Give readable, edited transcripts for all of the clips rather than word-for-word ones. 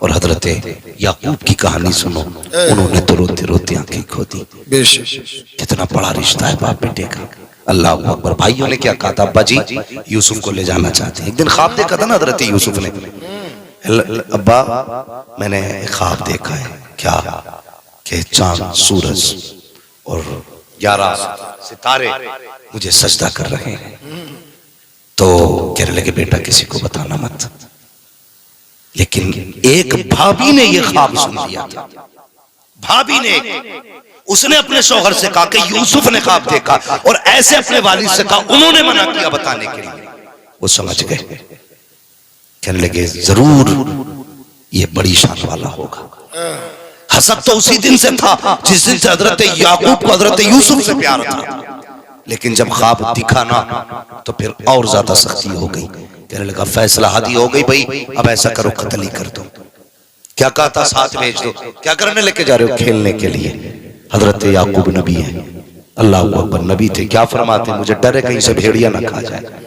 اور حضرت یعقوب کی کہانی سنو، انہوں نے تو روتے روتے آنکھیں کھو دی۔ کتنا بڑا رشتہ ہے باپ بیٹے کا، اللہ اکبر۔ بھائیوں نے کیا کہا تھا؟ ابا جی یوسف کو لے جانا چاہتے ہیں۔ ایک دن خواب دیکھا تھا نا حضرت یوسف نے، ابا میں نے خواب دیکھا ہے، کیا کہ چاند سورج اور 11 ستارے مجھے سجدہ کر رہے ہیں۔ تو کہنے لگے بیٹا کسی کو بتانا مت، لیکن ایک بھابی نے یہ خواب سن لیا تھا۔ بھابی نے، اس نے اپنے شوہر سے کہا کہ یوسف نے خواب دیکھا، اور ایسے اپنے والد سے کہا، انہوں نے منع کیا بتانے کے لیے۔ وہ سمجھ گئے، کہنے لگے ضرور یہ بڑی شان والا ہوگا۔ حسد تو اسی دن سے تھا جس دن سے حضرت یعقوب کو حضرت یوسف سے پیار تھا، لیکن جب خواب دکھا نا تو پھر اور زیادہ سختی ہو گئی۔ کہنے لگا فیصلہ حادی ہو گئی بھائی، اب ایسا کرو قتل ہی کر دو۔ کیا کہا تھا؟ ساتھ بھیج دو۔ کیا کرنے لے کے جا رہے ہو؟ کھیلنے کے لیے۔ حضرت یعقوب نبی ہیں، اللہ اکبر، نبی تھے، کیا فرماتے ہیں؟ مجھے ڈر ہے کہیں سے بھیڑیا نہ کھا جائے۔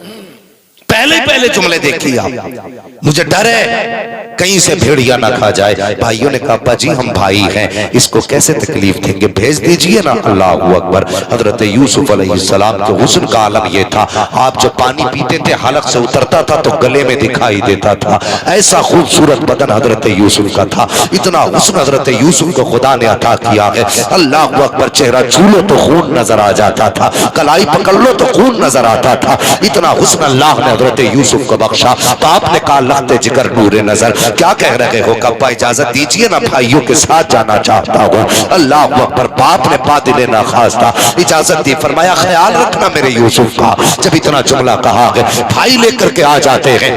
پہلے جملے دیکھیے آپ، مجھے ڈر ہے کہیں سے بھیڑیا نہ کھا جائے۔ بھائیوں نے کہا ابا جی ہم بھائی ہیں، اس کو کیسے تکلیف دیں گے، بھیج دیجئے نا۔ اللہ اکبر۔ حضرت یوسف علیہ السلام کے حسن کا عالم یہ تھا، آپ جب پانی پیتے تھے حلق سے اترتا تھا تو گلے میں دکھائی دیتا تھا۔ ایسا خوبصورت بدن حضرت یوسف کا تھا، اتنا حسن حضرت یوسف کو خدا نے عطا کیا ہے۔ اللہ اکبر، چہرہ چھولو تو خون نظر آ جاتا تھا، کلائی پکڑ لو تو خون نظر آتا تھا، اتنا حسن اللہ نے حضرت یوسف کو بخشا۔ تو آپ نے کہا لخت جگر نور نظر، کیا کہہ رہے ہو؟ کبا اجازت دیجئے نا، بھائیوں کے ساتھ جانا چاہتا ہوں۔ اللہ اکبر، باپ نے بادل ناخواستہ اجازت دی، فرمایا خیال رکھنا میرے یوسف کا۔ جب اتنا جملہ کہا ہے بھائی لے کر کے آ جاتے ہیں۔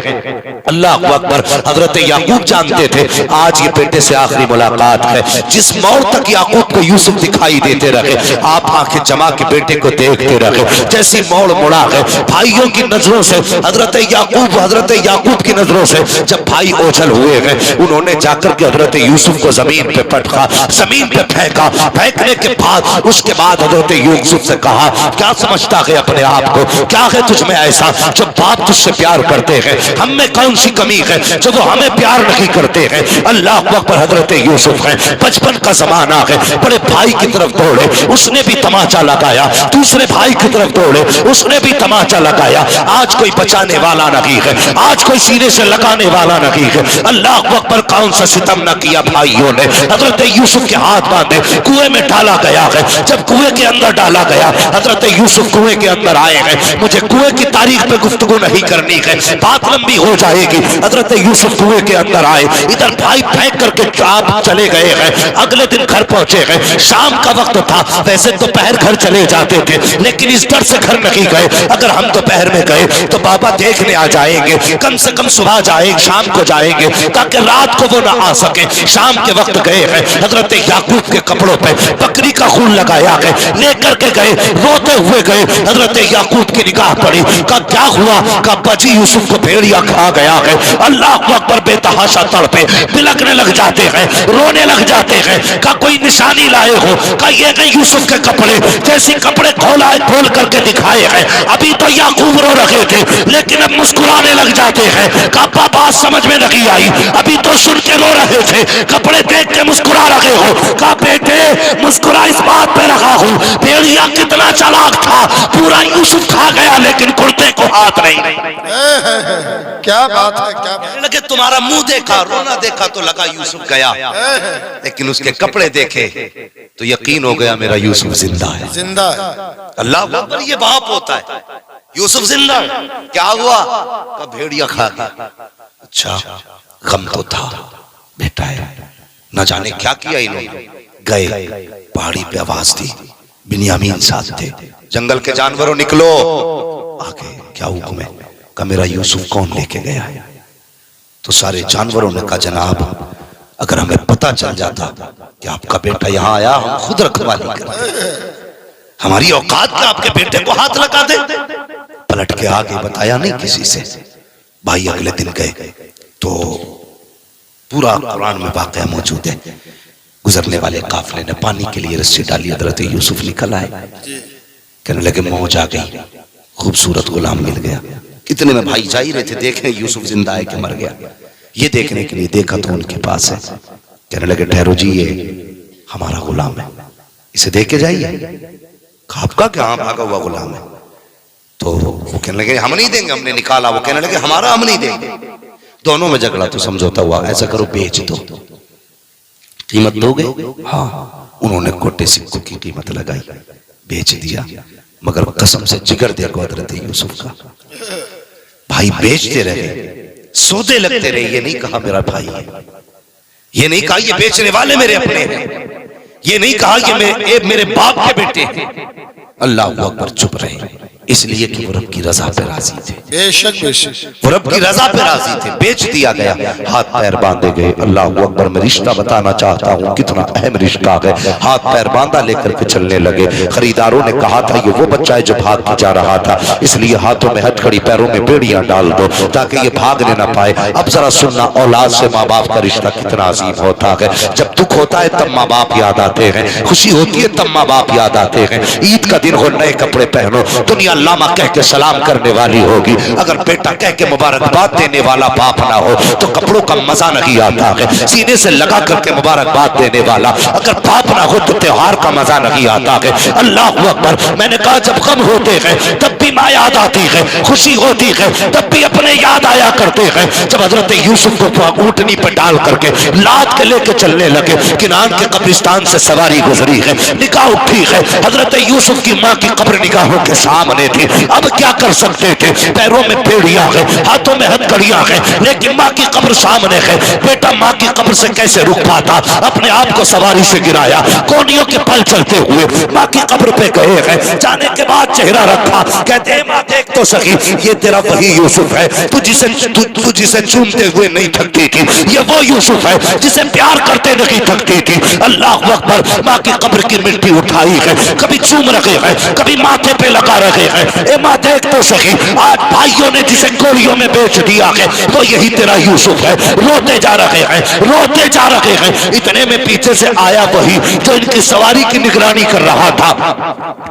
اللہ اکبر، حضرت یعقوب جانتے تھے آج یہ بیٹے سے آخری ملاقات ہے۔ جس موڑ تک یعقوب کو یوسف دکھائی دیتے رہے، آپ آنکھیں جما کے بیٹے کو دیکھتے رہے۔ جیسی موڑ مڑا ہے بھائیوں کی نظروں سے، حضرت یعقوب کی نظروں سے جب بھائی اوجھل ہوئے ہیں، انہوں نے جا کر کے حضرت یوسف کو زمین پہ پٹکا، زمین پہ پھینکا۔ پھینکنے کے بعد اس کے بعد حضرت یوسف سے کہا کیا سمجھتا ہے اپنے آپ کو، کیا ہے تجھ میں ایسا جو باپ تجھ سے پیار کرتے ہیں؟ ہم میں کون سی کمی ہے جو وہ ہمیں پیار نہیں کرتے ہیں؟ اللہ اکبر، حضرت یوسف ہے، بچپن کا زمانہ ہے، بڑے بھائی کی طرف دوڑے، اس نے بھی تماچا لگایا، دوسرے بھائی کی طرف دوڑے، اس نے بھی تماچا لگایا۔ آج کوئی بچانے والا نہیں ہے، آج کوئی سینے سے لگانے والا نہیں ہے۔ اللہ اکبر، کون سا ستم نہ کیا بھائیوں نے۔ حضرت یوسف کے ہاتھ باندھے کنویں میں ڈالا گیا ہے۔ جب کنویں کے اندر ڈالا گیا، حضرت یوسف کنویں کے اندر آئے ہیں۔ مجھے کنویں کی تاریخ پہ گفتگو نہیں کرنی ہے، بات لمبی ہو جائے گی۔ حضرت یوسف کنویں کے اندر آئے، ادھر بھائی پھینک کر کے آپ چلے گئے ہیں۔ اگلے دن گھر پہنچے ہیں، شام کا وقت تھا، ویسے دوپہر گھر چلے جاتے تھے، لیکن اس ڈر سے گھر نہیں گئے اگر ہم دوپہر میں گئے تو بابا دیکھنے آ جائیں گے، کم سے کم صبح جائیں، شام کو جائیں گے تاکہ رات کو وہ نہ آ سکے۔ شام کے وقت گئے ہیں، حضرت یعقوب کے کپڑوں پہ بکری کا خون لگایا ہے، لے کر کے گئے، روتے ہوئے گئے۔ حضرت یعقوب کی نگاہ پڑی، کہا کیا ہوا؟ کہا بچی یوسف کو بھیڑیا کھا گیا ہے۔ اللہ اکبر، بے تحاشا تڑپے، بلکنے لگ جاتے ہیں، رونے لگ جاتے ہیں۔ کہا کوئی نشانی لائے ہو؟ کہا یہ نہیں یوسف کے کپڑے، جیسی کپڑے کھول کر کے دکھائے ہیں۔ ابھی تو یعقوب رو رہے تھے لیکن اب مسکرانے لگ جاتے ہیں۔ کہا بات سمجھ میں نہیں آئی، ابھی تو سن کے رو رہے تھے، کپڑے دیکھ کے مسکرا رہے ہو۔ کہا بیٹے مسکرا اس بات پہ رہا ہوں، بھیڑیا کتنا چالاک تھا، پورا یوسف کھا گیا لیکن کرتے کو ہاتھ نہیں۔ کیا بات ہے، کیا بات ہے۔ لگے تمہارا منہ دیکھا، رونا دیکھا تو لگا یوسف گیا، لیکن اس کے کپڑے دیکھے تو یقین ہو گیا میرا یوسف زندہ ہے۔ زندہ ہے۔ اللہ اکبر، یہ باپ ہوتا ہے۔ یوسف زندہ ہے، کیا ہوا؟ کہ بھیڑیا کھا گیا۔ اچھا، غم تو تھا، بیٹا ہے، نہ جانے کیا کیا انہوں نے۔ گئے، پہاڑی پہ آواز دی، بنیامین ساتھ تھے، جنگل کے جانوروں نکلو۔ آگے کیا حکم ہے؟ کہ میرا یوسف کون لے کے گیا ہے؟ تو سارے جانوروں نے کہا جناب اگر ہمیں پتہ چل جاتا کہ آپ کا بیٹا یہاں آیا، ہم خود رکھوالی کرتے، ہماری اوقات میں آپ کے بیٹے کو ہاتھ لگا دے۔ پلٹ کے آگے بتایا نہیں کسی سے۔ بھائی اگلے دن گئے تو پورا قرآن میں واقعہ موجود ہے، گزرنے والے قافلے نے پانی کے لیے رسی ڈالی، حضرت یوسف نکل آئے، کہنے لگے موج آ گئی، خوبصورت غلام مل گیا۔ کتنے میں بھائی جا ہی رہے تھے، دیکھیں یوسف زندہ ہے کہ مر گیا۔ یہ دیکھنے کے لیے دیکھا تو ان کے پاس ہے. کہنے لگے ٹھہرو جی یہ ہمارا غلام ہے, اسے دیکھ کے جائیے. آپ کا کیا بھاگا ہوا غلام ہے؟ تو وہ کہنے لگے ہم نہیں دیں گے, ہم نے نکالا. وہ کہنے لگے ہمارا ہم نہیں دیں گے. دونوں میں جھگڑا تو سمجھوتا ہوا. ایسا کرو بیچ دو, قیمت دو گے؟ ہاں. انہوں نے کوٹے سکوں کی قیمت لگائی, بیچ دیا. مگر قسم سے جگر دیکھو حضرت یوسف کا, بھائی بیچتے رہے, سودے لگتے رہے. یہ نہیں کہا میرا بھائی ہے, یہ نہیں کہا یہ بیچنے والے میرے اپنے ہیں, یہ نہیں کہا یہ میرے باپ کے بیٹے ہیں. اللہ اکبر, چپ رہے, اس لیے کہ وہ رب کی رضا پہ راضی تھے. بے شک بے شک, وہ رب کی رضا پہ راضی تھے. بیچ دیا گیا, ہاتھ پیر باندھے گئے. اللہ اکبر, میں رشتہ بتانا چاہتا ہوں کتنا اہم رشتہ ہے. ہاتھ پیر باندھا لے کر کے چلنے لگے. خریداروں نے کہا تھا یہ وہ بچہ ہے جو بھاگ کے جا رہا تھا, اس لیے ہاتھوں میں ہتھکڑی پیروں میں بیڑیاں ڈال دو تاکہ یہ بھاگنے نہ پائے. اب ذرا سننا, اولاد سے ماں باپ کا رشتہ کتنا عظیم ہوتا ہے. جب دکھ ہوتا ہے تب ماں باپ یاد آتے ہیں, خوشی ہوتی ہے تب ماں باپ یاد آتے ہیں. عید کا دن ہو, نئے کپڑے پہنو, دنیا لاما کہہ کے سلام کرنے والی ہوگی. اگر بیٹا کہہ کے مبارکباد دینے والا باپ نہ ہو تو کپڑوں کا مزہ نہیں آتا ہے. سینے سے لگا کر کے مبارکباد دینے والا اگر باپ نہ ہو تو تہوار کا مزہ نہیں آتا ہے. اللہ اکبر, میں نے کہا جب غم ہوتے ہیں تب بھی ماں یاد آتی ہے, خوشی ہوتی ہے تب بھی اپنے یاد آیا کرتے ہیں. جب حضرت یوسف کو اونٹنی پہ ڈال کر کے لاد کے لے کے چلنے لگے, کنعان کے قبرستان سے سواری گزری ہے, نگاہ اٹھی ہے, حضرت یوسف کی ماں کی قبر نگاہوں کے سامنے تھی. اب کیا کر سکتے تھے, پیروں میں بیڑیاں ہیں, ہاتھوں میں ہتھکڑیاں ہیں, لیکن ماں کی قبر سامنے ہے. بیٹا ماں کی قبر سے کیسے رک پاتا, اپنے آپ کو سواری سے گرایا, کونیوں کے پل چلتے ہوئے ماں کی قبر پہ گئے ہیں. جانے کے بعد چہرہ رکھا, کہتے ہیں ماں دیکھ تو سکی, یہ تیرا وہی یوسف ہے تو جسے چومتے ہوئے نہیں تھکتی تھی. یہ وہ یوسف ہے جسے پیار کرتے نہیں تھکتی تھی. اللہ اکبر, ماں کی قبر کی مٹی اٹھائی ہے, کبھی چوم رکھے ہیں, کبھی ماتھے پہ لگا رکھے ہیں. اے ماں دیکھ تو سکی, آج بھائیوں نے جسے گولیوں میں بیچ دیا ہے وہ یہی تیرا یوسف ہے. روتے جا رہے ہیں, روتے جا رہے ہیں. اتنے میں پیچھے سے آیا وہی جو ان کی سواری کی نگرانی کر رہا تھا.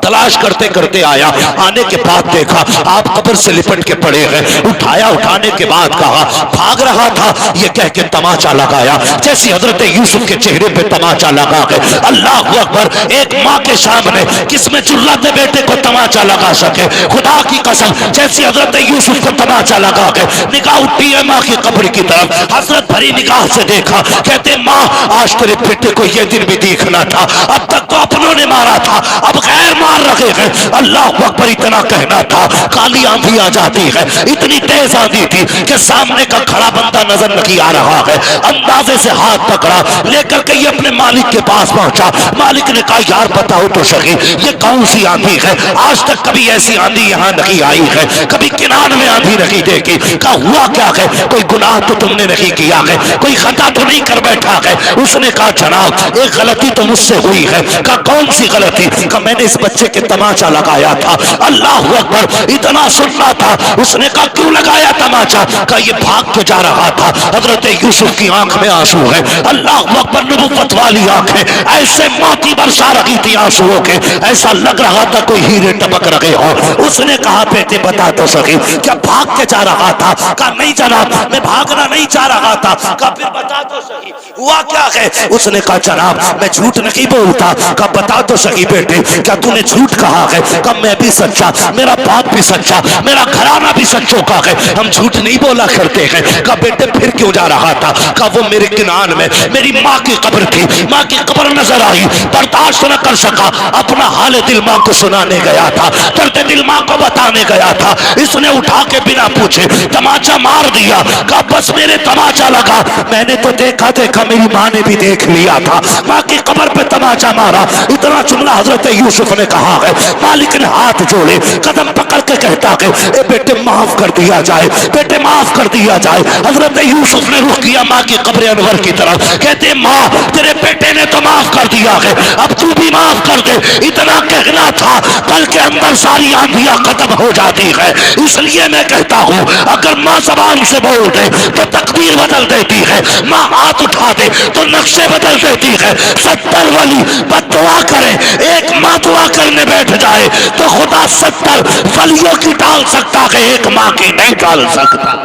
تلاش کرتے کرتے آیا, آنے کے بعد دیکھا آپ قبر سے لپٹ کے پڑے ہیں. اٹھایا, اٹھانے کے بعد کہا بھاگ رہا تھا, یہ کہہ کے تماچا لگایا جیسی حضرت یوسف کے چہرے پہ تماچا لگا ہے. اللہ اکبر, ایک ماں کے سامنے کس میں چلاتے بیٹے کو تماچا لگا سکے, خدا کی قسم جیسی حضرت یوسف کو تماچا لگا ہے. نگاہ اٹھی ہے ماں کی قبر کی طرف, حضرت بھری نگاہ سے دیکھا, کہتے ماں آج تیرے بیٹے کو یہ دن بھی دیکھنا تھا, اب تک تو اپنوں نے مارا تھا, اب غیر مار رکھے ہیں. اللہ اکبر, اتنا کہنا تھا, کالی آندھی آ جاتی ہے, اتنی تیز آندھی تھی کہ سامنے کا کھڑا بندہ نظر نہیں آ رہا ہے. اندازے سے ہاتھ پکڑا, لے کر کے یہ اپنے مالک کے پاس پہنچا. مالک نے کہا یار بتاؤ تو صحیح یہ کون سی آندھی ہے, آج تک کبھی ایسی آندھی یہاں نہیں آئی ہے, کبھی کنعان میں آندھی نہیں دیکھی. کہا ہوا کیا ہے, کوئی گناہ تو تم نے نہیں کیا ہے, کوئی خطا تو نہیں کر بیٹھا ہے. اس نے کہا جناب ایک غلطی تو مجھ سے ہوئی ہے. کہا کون سی غلطی؟ کہا میں نے اس بچے کے تماچا لگایا تھا. اللہ اکبر, اتنا سننا تھا. اس نے کہا کیوں لگایا تماچا؟ کہا یہ بھاگ کے جا رہا تھا. حضرت یوسف کی آنکھ میں آنسو ہے. اللہ اکبر, نبوت والی آنکھیں ایسے موتی برسا رہی تھی آنسوؤں کے, ایسا لگ رہا تھا کوئی ہیرے ٹپک رہے ہو. اس نے کہا بیٹے بتا تو سکی کیا بھاگ کے جا رہا تھا؟ کہا نہیں جناب میں بھاگنا نہیں چاہ رہا تھا. کہا پھر بتا تو سکی ہوا کیا ہے؟ اس نے کہا جناب میں جھوٹ نہیں بولتا. کہا بتا تو سکی بیٹے کیا تو نے جھوٹ کہا ہے؟ کہا میں بھی سچا, میرا باپ بھی سچا, میرا گھرانہ بھی سچوں کا ہے, ہم جھوٹ نہیں بولا کرتے ہیں. کہا بیٹے پھر کیوں جا رہا تھا؟ کہا وہ میرے کنعان میں میری ماں کی قبر تھی, ماں کی قبر نظر آئی, برداشت نہ کر سکا, اپنا حال دل ماں کو سنانے گیا تھا, درد دل ماں کو بتانے گیا تھا. اس نے اٹھا کے بنا پوچھے تماچا مار دیا. کہا بس میرے تماچا لگا, میں نے تو دیکھا میری ماں نے بھی دیکھ لیا تھا, ماں کی قبر پہ تماچا مارا. اتنا جملہ حضرت یوسف نے کہا ہے. مالک نے ہاتھ جوڑے, قدم پکڑ کے کہتا ہے اے بیٹے معاف کر دیا جائے, بیٹے معاف کر دیا جائے. حضرت یوسف نے رخ کیا ماں کی قبر انور کی طرف, کہتے ماں تیرے بیٹے نے تو معاف کر دیا ہے, اب تو بھی معاف کر دے. اتنا کہنا تھا, پل کے اندر ساری آندھیاں ختم ہو جاتی ہے. اس لیے میں کہتا ہوں اگر ماں زبان سے بول دے تو تقدیر بدل دیتی ہے, ماں ہاتھ اٹھا دے تو نقشے بدل دیتی ہے. 70 ولی بد دعا کرے, ایک ماں دعا کرنے بیٹھ جائے تو خدا 70 ولیوں کی ڈال سکتا ہے, ایک ماں کی نہیں ڈال سکتا.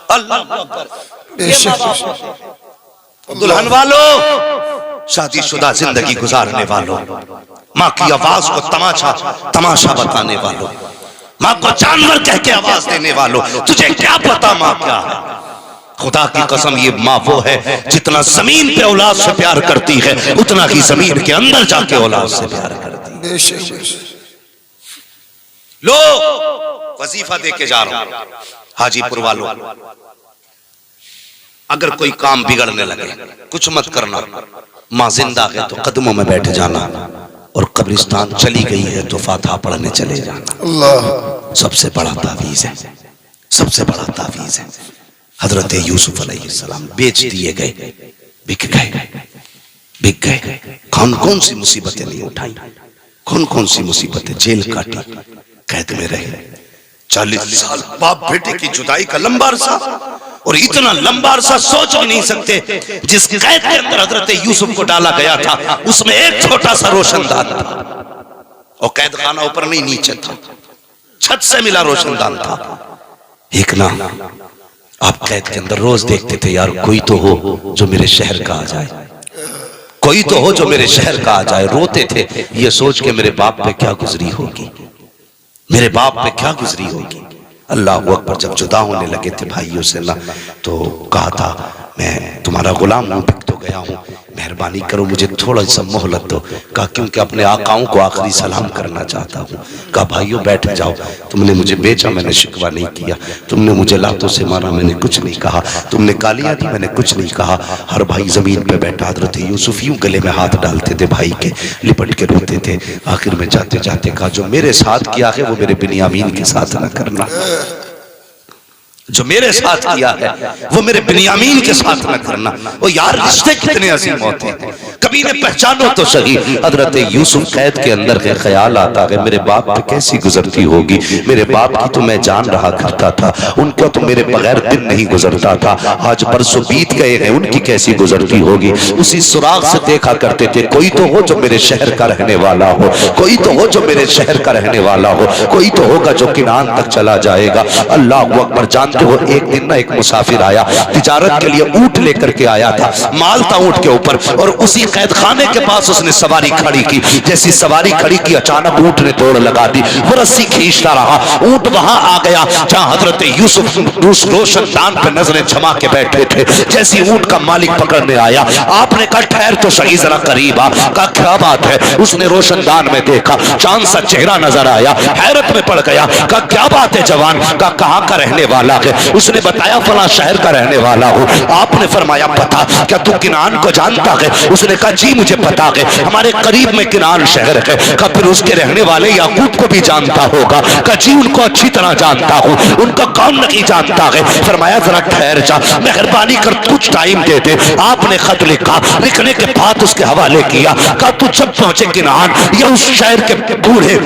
اللہ اکبر. یہ ماں باپ ہوتے ہیں. دلہن والوں، شادی شدہ زندگی گزارنے والوں، ماں کی آواز کو تماشا بتانے والوں، ماں کو جانور کہہ کے آواز دینے والوں، تجھے کیا پتا ماں کیا ہے؟ خدا کی قسم یہ ماں وہ ہے جتنا زمین پہ اولاد سے پیار کرتی ہے اتنا ہی زمین کے اندر جا کے اولاد سے پیار کرتی ہے. لو وظیفہ دے کے جا رہا ہوں حاجی پور والوں، اگر کوئی کام بگڑنے لگے کچھ مت کرنا، ماں زندہ ہے تو قدموں میں بیٹھ جانا، اور قبرستان چلی گئی ہے تو فاتحہ پڑھنے چلے جانا. اللہ سب سے بڑا تعویذ ہے، سب سے بڑا تعویذ ہے. حضرت یوسف علیہ السلام بیچ دیے گئے، بک گئے. کون سی مصیبتیں نہیں اٹھائی، کون سی مصیبتیں، جیل کاٹی، قید میں رہے 40 سال. باپ بیٹے کی جدائی کا لمبا عرصہ، اور اتنا لمبا عرصہ سوچ بھی نہیں سکتے. جس قید کے اندر حضرت یوسف کو ڈالا گیا تھا اس میں ایک چھوٹا سا روشن دان تھا، اور قید خانہ اوپر نہیں نیچے تھا، چھت سے ملا روشن دان تھا. ایک نا آپ قید کے اندر روز دیکھتے تھے یار کوئی تو ہو جو میرے شہر کا آ جائے، کوئی تو ہو جو میرے شہر کا آ جائے. روتے تھے یہ سوچ کے میرے باپ پہ کیا گزری ہوگی، میرے باپ پہ کیا گزری ہوگی. اللہ اکبر. جب جدا ہونے لگے تھے بھائیوں سے نا تو کہا تھا میں تمہارا غلام ہوں، بک تو گیا ہوں، مہربانی کرو مجھے تھوڑا سا مہلت دو. کہا کیونکہ اپنے آقاؤں کو آخری سلام کرنا چاہتا ہوں. کہا بھائیوں بیٹھ جاؤ، تم نے مجھے بیچا میں نے شکوہ نہیں کیا، تم نے مجھے لاتوں سے مارا میں نے کچھ نہیں کہا، تم نے گالیاں دی میں نے کچھ نہیں کہا. ہر بھائی زمین پہ بیٹھا. حضرت یوسف یوں گلے میں ہاتھ ڈالتے تھے بھائی کے، لپٹ کے روتے تھے. آخر میں جاتے جاتے کہا جو میرے ساتھ کیا ہے وہ میرے بنیامین کے ساتھ نہ کرنا، جو میرے ساتھ کیا ہے وہ میرے بنیامین کے ساتھ نہ کرنا. وہ یار رشتے کتنے عظیم ہوتے ہیں، کبھی نے پہچانو تو صحیح. حضرت یوسف قید کے اندر ہے، خیال آتا ہے میرے باپ پہ کیسی گزرتی ہوگی، میرے باپ کی تو میں جان رہا کرتا تھا، ان کا تو میرے بغیر دن نہیں گزرتا تھا، آج برسوں بیت گئے ہیں ان کی کیسی گزرتی ہوگی. اسی سراغ سے دیکھا کرتے تھے کوئی تو ہو جو میرے شہر کا رہنے والا ہو، کوئی تو ہو جو میرے شہر کا رہنے والا ہو، کوئی تو ہوگا جو کنعان تک چلا جائے گا. اللہ اکبر. جانتے ہو ایک دن ایک مسافر آیا، تجارت کے لیے اونٹ لے کر کے آیا تھا، مال تھا اونٹ کے اوپر، اور اسی قید خانے کے پاس اس نے سواری کھڑی کی. جیسی سواری کھڑی کی اچانک اونٹ نے دوڑ لگا دی، وہ رسی کھینچتا رہا. اونٹ وہاں آ گیا جہاں حضرت یوسف روشن دان پہ نظریں جما کے بیٹھے تھے. جیسی اونٹ کا مالک پکڑنے آیا آپ نے کہا ٹھہر تو صحیح ذرا قریب آ. کہا کیا بات ہے؟ اس نے روشن دان میں دیکھا چاند سا چہرہ نظر آیا، حیرت میں پڑ گیا. کہا کیا بات ہے جوان؟ کہا کہاں کا رہنے والا ہے؟ اس نے بتایا فلاں شہر کا رہنے والا ہوں. آپ نے فرمایا پتا کیا تو کنعان کو جانتا ہے؟ اس نے کہا جی مجھے پتا ہے، ہمارے قریب میں کنعان شہر ہے. کہا پھر اس کے رہنے والے یعقوب کو بھی جانتا ہوگا؟ کہا جی ان کو اچھی طرح جانتا ہوں. ان کا کون نہیں جانتا ہے؟ فرمایا ذرا ٹھہر جا، مہربانی کر کچھ ٹائم دے دے. آپ نے خط لکھا، لکھنے کے بعد اس کے حوالے کیا. کہا تو جب پہنچے کنعان یا اس شہر کے بوڑھے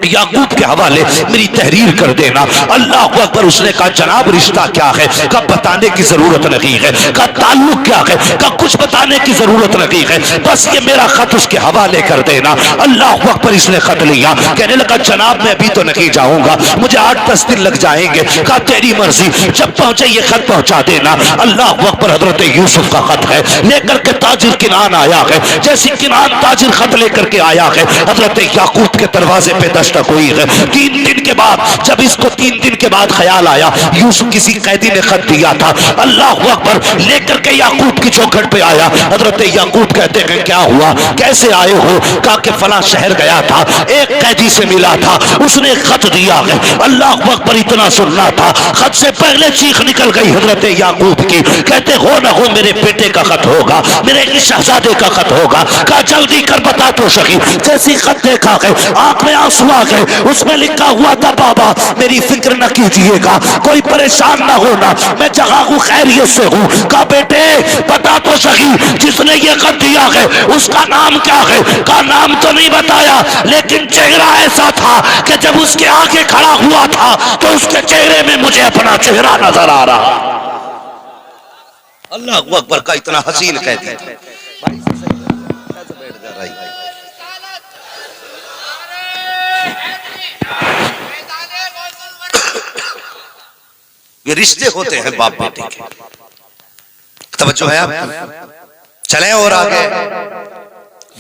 یعقوب کے حوالے میری تحریر کر دینا. اللہ اکبر. اس نے کہا جناب رشتہ کیا ہے؟ کہا بتانے کی ضرورت نہیں ہے. کہا تعلق کیا ہے؟ کہا کچھ بتانے کی ضرورت نہیں ہے، بس یہ میرا خط اس کے حوالے کر دینا. اللہ اکبر. اس نے خط لیا، کہنے لگا جناب میں ابھی تو نہیں جاؤں گا، مجھے 8-10 دن لگ جائیں گے. کہا تیری مرضی، جب پہنچے یہ خط پہنچا دینا. اللہ اکبر. حضرت یوسف کا خط ہے، لے کر کے تاجر کنعان آیا ہے. جیسی کنعان تاجر خط لے کر کے آیا ہے حضرت یعقوب کے دروازے پہ دستک ہوئی ہے. 3 دن کے بعد جب اس کو 3 دن کے بعد خیال آیا یوسف کسی قیدی نے خط دیا تھا، اللہ اکبر، لے کر کے یعقوب کی چوکھٹ پہ آیا. حضرت یعقوب کہتے ہیں کیا ہوا، کیسے آئے ہو؟ کہا کہ فلاں شہر گیا تھا، ایک قیدی سے ملا تھا، اس نے خط دیا ہے. اللہ اکبر. اتنا سننا تھا، خط سے پہلے چیخ نکل گئی حضرت یعقوب کی. کہتے ہو نہ ہو میرے بیٹے کا خط ہوگا، میرے شہزادے کا خط ہوگا. کہا جلدی کر بتا تو صحیح. جیسی خط دیکھا ہے آنکھ میں آنسو آ گئے. اس میں لکھا ہوا تھا بابا میری فکر نہ کیجئے گا، کوئی پریشان نہ ہونا، میں جہاں ہوں خیریت سے ہوں. کہا بیٹے بتا تو صحیح جس نے یہ خط دیا ہے اس کا نام کیا ہے؟ کہا نام تو نہیں بتایا، لیکن چہرہ ایسا تھا کہ جب اس کے آگے کھڑا ہوا تھا تو اس کے چہرے میں مجھے اپنا چہرہ نظر آ رہا. اللہ اکبر. کا اتنا حسین قیدی تھا. یہ رشتے ہوتے ہیں باپ بیٹے کے. توجہ ہے آپ؟ چلیں اور آگے.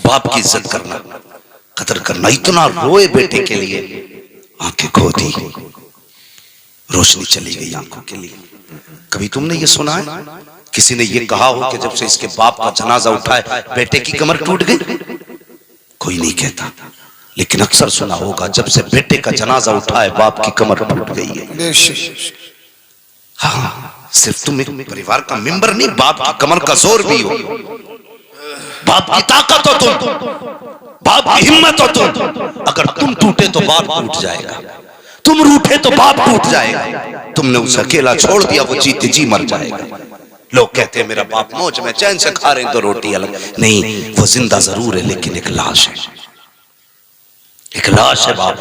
باپ کی عزت کرنا، قدر کرنا. اتنا روئے بیٹے کے لیے، آنکھیں کھو دی، روشنی چلی گئی آنکھوں کے لیے. کبھی تم نے یہ سنا ہے کسی نے یہ کہا ہو کہ جب سے اس کے باپ کا جنازہ اٹھائے بیٹے کی کمر ٹوٹ گئی؟ کوئی نہیں کہتا. لیکن اکثر سنا ہوگا جب سے بیٹے کا جنازہ اٹھائے باپ کی کمر ٹوٹ گئی ہے. ہاں، صرف تم ایک پریوار کا ممبر نہیں، باپ کی کمر کا زور بھی ہو، باپ کی طاقت ہو تم، باپ کی ہمت ہو تم. اگر تم ٹوٹے تو باپ ٹوٹ جائے گا، تم روٹھے تو باپ ٹوٹ جائے گا. تم نے اسے اکیلا چھوڑ دیا، وہ جیتے جی مر جائے گا. لوگ کہتے ہیں میرا باپ موج میں چین سے کھا رہے ہیں تو روٹی الگ. نہیں، وہ زندہ ضرور ہے لیکن ایک لاش ہے، ایک لاش ہے باپ.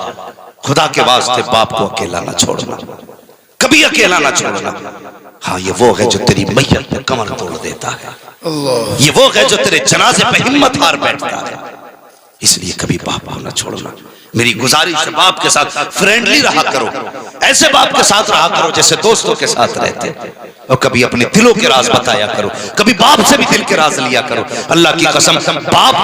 خدا کے واسطے باپ کو اکیلا نہ چھوڑنا، کبھی اکیلا نہ چھوڑنا. ہاں، یہ وہ ہے جو تیری میت پہ کمر توڑ دیتا ہے، یہ وہ ہے جو تیرے جنازے پہ ہمت ہار بیٹھتا ہے. اس لیے کبھی باپ کو نہ چھوڑنا. میری گزارش ہے باپ کے ساتھ فرینڈلی رہا کرو، ایسے باپ کے ساتھ رہا کرو جیسے دوستوں کے ساتھ رہتے. اور کبھی اپنے دلوں کے راز بتایا کرو، کبھی باپ سے بھی دل کے راز لیا کرو. اللہ کی قسم، باپ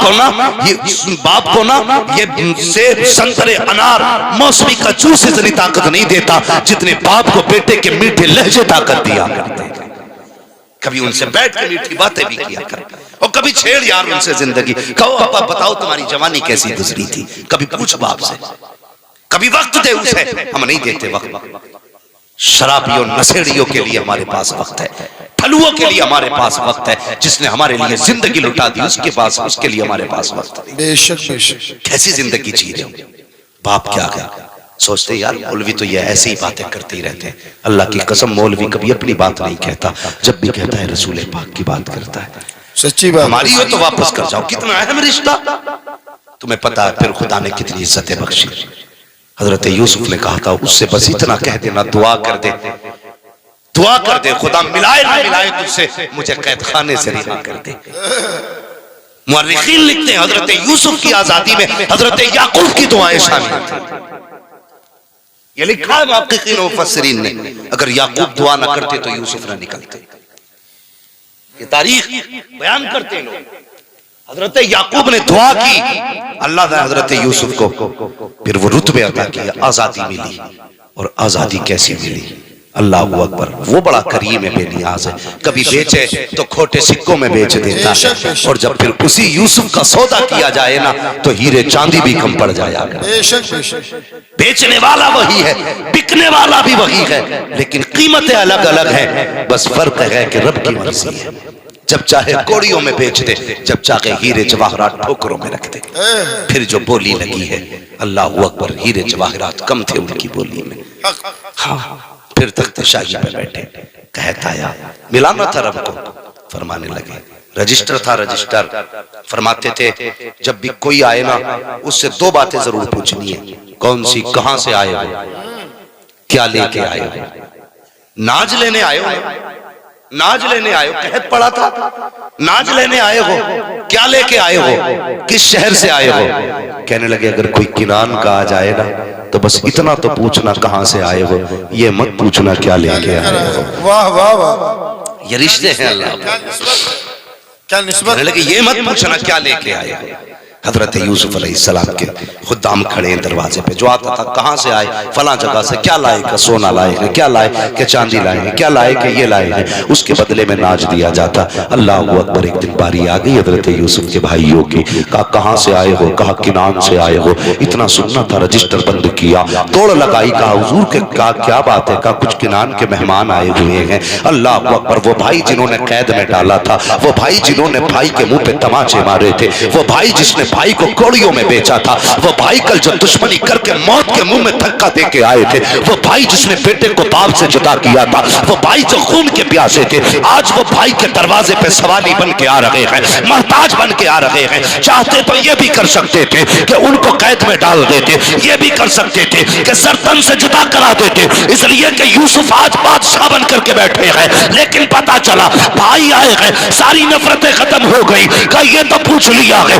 کو نا یہ سیب، سنترے، انار، موسمی کا جوس اتنی طاقت نہیں دیتا جتنے باپ کو بیٹے کے میٹھے لہجے طاقت دیا کرتے. کبھی ان سے بیٹھ کے میٹھی باتیں بھی کیا کر، اور کبھی چھیڑ یار ان سے زندگی. کہو ابا بتاؤ تمہاری جوانی کیسی گزری تھی. کبھی پوچھ باپ سے، کبھی وقت دے اسے. ہم نہیں دیتے وقت. شرابیوں نشیڑیوں کے لیے ہمارے پاس وقت ہے، پھلوؤں کے لیے ہمارے پاس وقت ہے. جس نے ہمارے لیے زندگی لٹا دی اس کے لیے ہمارے پاس وقت ہے. بے شک بے شک. کیسی زندگی جی رہے ہو. باپ کیا ہے سوچتے یار مولوی تو یہ ایسی ہی باتیں کرتے ہی رہتے ہیں. اللہ کی قسم مولوی کبھی اپنی بات نہیں کہتا، جب بھی کہتا ہے رسول پاک کی بات کرتا ہے. سچی بات. ہماری ہو تو واپس کر جاؤ. کتنا اہم رشتہ. تمہیں پتا ہے پھر خدا نے کتنی عزتیں بخشی. حضرت یوسف نے کہا تھا اس سے بس اتنا کہہ دینا، دعا کر دے، دعا کر دے خدا ملائے نہ ملائے تجھ سے، مجھے قید خانے سے رہا کر دے. مورخین لکھتے ہیں حضرت یوسف کی آزادی میں حضرت یعقوب کی دعائیں شامل تھیں. یہ لکھا ہے محققین و مفسرین نے. اگر یعقوب دعا نہ کرتے تو یوسف نہ نکلتے. یہ تاریخ بیان کرتے ہیں لوگ. حضرت یعقوب نے دعا کی، اللہ نے حضرت یوسف کو پھر وہ رتبے عطا کیا، آزادی ملی. اور آزادی کیسی ملی؟ اللہ اکبر. وہ بڑا کریم ہے، بے نیاز ہے. کبھی بیچے تو کھوٹے سکوں میں بیچ دیتا ہے، اور جب پھر اسی یوسف کا سودا کیا جائے نا تو ہیرے چاندی بھی کم پڑ جایا کرے. بیچنے والا وہی ہے، بکنے والا بھی وہی ہے، لیکن قیمتیں الگ الگ ہیں. بس فرق ہے کہ رب کی مرضی ہے. جب چاہے کوڑیوں میں بیچ دے، جب چاہے ہیرے جواہرات ٹھوکروں میں رکھ دے. پھر جو بولی لگی ہے، اللہ اکبر، ہیرے جواہرات کم تھے ان کی بولی میں. ہاں، پھر تخت شاہی پہ بیٹھے، کہتا یا ملانا تھا رب کو. فرمانے لگے رجسٹر تھا، رجسٹر. فرماتے تھے جب بھی کوئی آئے نا اس سے دو باتیں ضرور پوچھنی ہے. کون سی؟ کہاں سے آئے ہو، کیا لے کے آئے ہو. ناج لینے آئے ہو، ناج لینے آئے ہو، قحط پڑا تھا، ناج لینے آئے ہو، کیا لے کے آئے ہو، کس شہر سے آئے ہو. کہنے لگے اگر کوئی کنان کا آ جائے نا تو بس اتنا تو پوچھنا کہاں سے آئے ہو، یہ مت پوچھنا کیا لے کے آئے ہو. واہ واہ واہ. یہ رشتے ہیں اللہ. کیا نسبت. کہنے لگے یہ مت پوچھنا کیا لے کے آئے ہو. حضرت یوسف علیہ السلام کے خدام کھڑے ہیں دروازے پہ. جو آتا تھا کہاں سے آئے، فلاں جگہ سے. کیا لائے کہ سونا لائے ہیں، کیا لائے کہ چاندی لائے ہیں، کیا لائے کہ یہ لائے ہیں. اس کے بدلے میں ناج دیا جاتا. اللہ اکبر. ایک دن باری آ گئی حضرت یوسف کے بھائیوں کی. کہا کہاں سے آئے ہو، کہا کنان سے آئے ہو. اتنا سننا تھا، رجسٹر بند کیا، توڑ لگائی. کہا حضور کے کیا بات ہے. کہا کچھ کنان کے مہمان آئے ہوئے ہیں. اللہ اکبر. وہ بھائی جنہوں نے قید میں ڈالا تھا، وہ بھائی جنہوں نے بھائی کے منہ پہ تماچے مارے تھے، وہ بھائی جس نے بھائی کو کوڑیوں میں بیچا تھا، وہ بھائی کل جو دشمنی کر کے موت کے منہ میں دھکا دے کے آئے تھے، وہ بھائی جس نے بیٹے کو باپ سے جدا کیا تھا، وہ بھائی جو خون کے پیاسے تھے، آج وہ بھائی کے دروازے پہ سوالی بن کے آ رہے ہیں، محتاج بن کے آ رہے ہیں. چاہتے تو یہ بھی کر سکتے تھے کہ ان کو قید میں ڈال دیتے، یہ بھی کر سکتے تھے کہ سرطن سے جدا کرا دیتے، اس لیے کہ یوسف آج بادشاہ بن کر کے بیٹھے ہیں. لیکن پتا چلا بھائی آئے ہیں، ساری نفرتیں ختم ہو گئی. کہ یہ تو پوچھ لیا ہے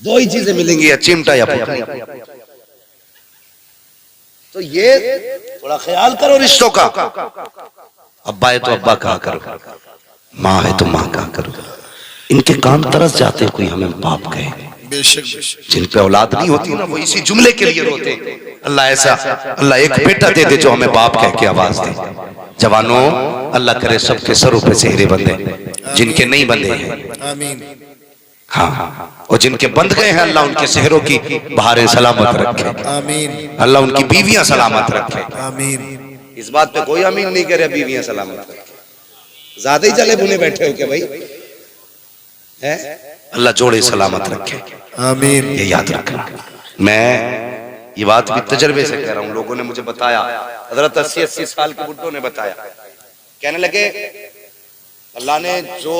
دو ہی چیزیں ملیں گی، یا چمٹا یا پھٹنی۔ تو یہ تھوڑا خیال کرو رشتوں کا۔ ابا ہے تو ابا کہا کرو، ماں ہے تو ماں کہا کرو۔ ان کے کام ترس جاتے کوئی ہمیں باپ کہے۔ بے شک جن پہ اولاد نہیں ہوتی نا، وہ اسی جملے کے لیے روتے ہیں، اللہ ایسا، اللہ ایک بیٹا دے دے جو ہمیں باپ کہہ کے آواز دے۔ جوانوں، اللہ کرے سب کے سروں پہ سہرے بندے، جن کے نہیں بندے ہیں آمین، ہاں، اور جن کے بند گئے ہیں اللہ ان کے سہروں کی بہاریں سلامت رکھے، آمین، اللہ ان کی بیویاں سلامت رکھے۔ آمین۔ اس بات پہ کوئی امین نہیں کہہ رہا بیویاں سلامت رکھے، زیادہ ہی چلے بنے بیٹھے ہو کہ بھائی اللہ جوڑے سلامت رکھے، آمین۔ یہ یاد رکھنا۔ میں یہ بات بھی تجربے سے کہہ رہا ہوں، لوگوں نے مجھے بتایا، حضرت 80 سال کے بڈھوں نے بتایا، کہنے لگے اللہ نے جو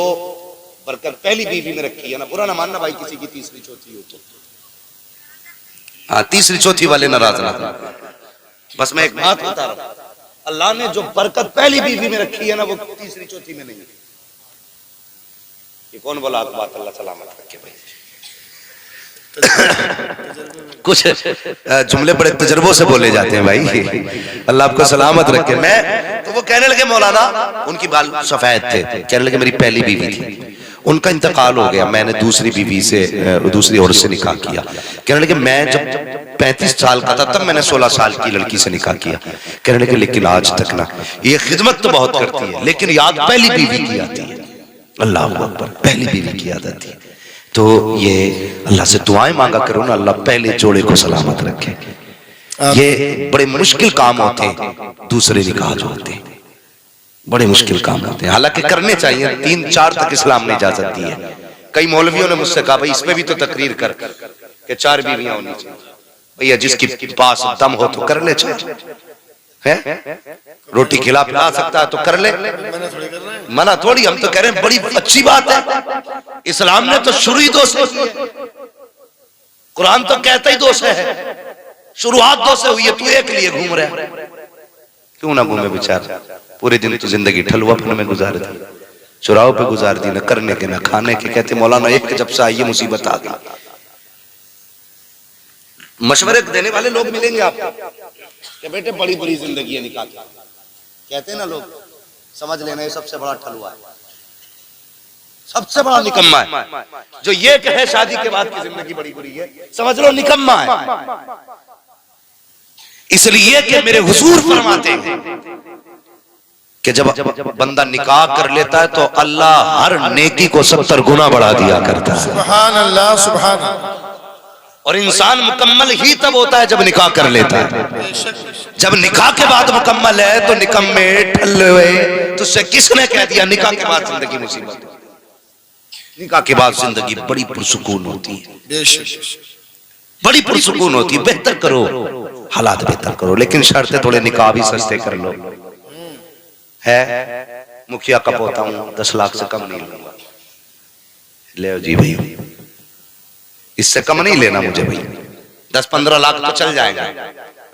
برکت پہلی بیوی میں رکھی ہے نا، برا نہ ماننا بھائی کسی کی تیسری چوتھی ہو تو، ہاں تیسری چوتھی والے ناراض نہ، بس میں ایک بات بتا رہا ہوں، اللہ نے جو برکت پہلی بیوی میں رکھی ہے نا وہ تیسری چوتھی میں نہیں ہے۔ یہ کون بولا بات؟ اللہ سلامت رکھے بھائی۔ کچھ جملے بڑے تجربوں سے بولے جاتے ہیں بھائی، اللہ آپ کو سلامت رکھے۔ میں تو وہ کہنے لگے مولانا، ان کی بال سفید تھے، کہنے لگے میری پہلی بیوی تھی، ان کا انتقال ہو گیا، میں نے دوسری بیوی سے، دوسری عورت سے نکاح کیا۔ کہنے لگے میں جب 35 سال کا تھا تب میں نے 16 سال کی لڑکی سے نکاح کیا۔ کہنے لگے لیکن آج تک نہ، یہ خدمت تو بہت کرتی ہے لیکن یاد پہلی بیوی کی آتی ہے۔ اللہ اکبر، پہلی بیوی کی عادت تھی۔ تو یہ اللہ سے دعائیں مانگا کرو نا، اللہ پہلے جوڑے کو سلامت رکھے۔ یہ بڑے مشکل کام ہوتے ہیں، دوسرے نکاح جو ہوتے ہیں بڑے مشکل کام ہوتے ہیں، حالانکہ کرنے چاہیے، 3-4 تک اسلام نے اجازت دی ہے۔ کئی مولویوں نے مجھ سے کہا بھائی اس میں بھی تو تقریر کر کہ 4 بیویاں ہونی چاہیے، بھیا جس کی پاس دم ہو تو کر لے، روٹی کھلا پلا سکتا ہے تو کر لے، منع تھوڑی، ہم تو کہہ رہے ہیں بڑی اچھی بات ہے، اسلام نے تو شروع ہی 2 سے کی ہے، قرآن تو کہتا ہی 2 سے ہے، شروعات 2 سے ہوئی ہے، تو ایک لیے گھوم رہا ہے، کیوں نہ گھومے بیچارہ، پورے دن تو زندگی ٹھلوا پھر میں گزار دی، چراہوں پہ گزار دی، نہ کرنے کے نہ کھانے کے۔ کہتے مولانا ایک جب سے آئیے مصیبت آ گئی۔ مشورے دینے والے لوگ ملیں گے آپ کہ بیٹے بڑی بڑی زندگی ہے نکاح کی، کہتے ہیں نا لوگ، سمجھ لینا یہ سب سے بڑا ٹھلوا ہے، سب سے بڑا نکمہ ہے جو یہ کہے شادی کے بعد کی زندگی بڑی بری ہے، سمجھ لو نکمہ ہے۔ اس لیے کہ میرے حضور فرماتے ہیں کہ جب بندہ نکاح کر لیتا ہے تو اللہ ہر نیکی کو 70 گنا بڑھا دیا کرتا ہے۔ سبحان اللہ، سبحان اللہ۔ اور انسان مکمل ہی تب ہوتا ہے جب نکاح کر لیتا ہے، جب نکاح کے بعد مکمل ہے تو نکمے ٹھلوے، تو سے کس نے کہہ دیا نکاح کے بعد زندگی مصیبت؟ نکاح کے بعد زندگی بڑی پرسکون ہوتی ہے، بڑی پرسکون ہوتی ہے۔ بہتر کرو، حالات بہتر کرو، لیکن شرط تھوڑے نکاح بھی سستے کر لو۔ ہے مکھیا کا پوتا ہوں، 10 لاکھ سے کم نہیں لوں گا، لے جی بھائی اس سے کم نہیں لینا مجھے بھائی، 10-15 لاکھ تو چل جائے گا۔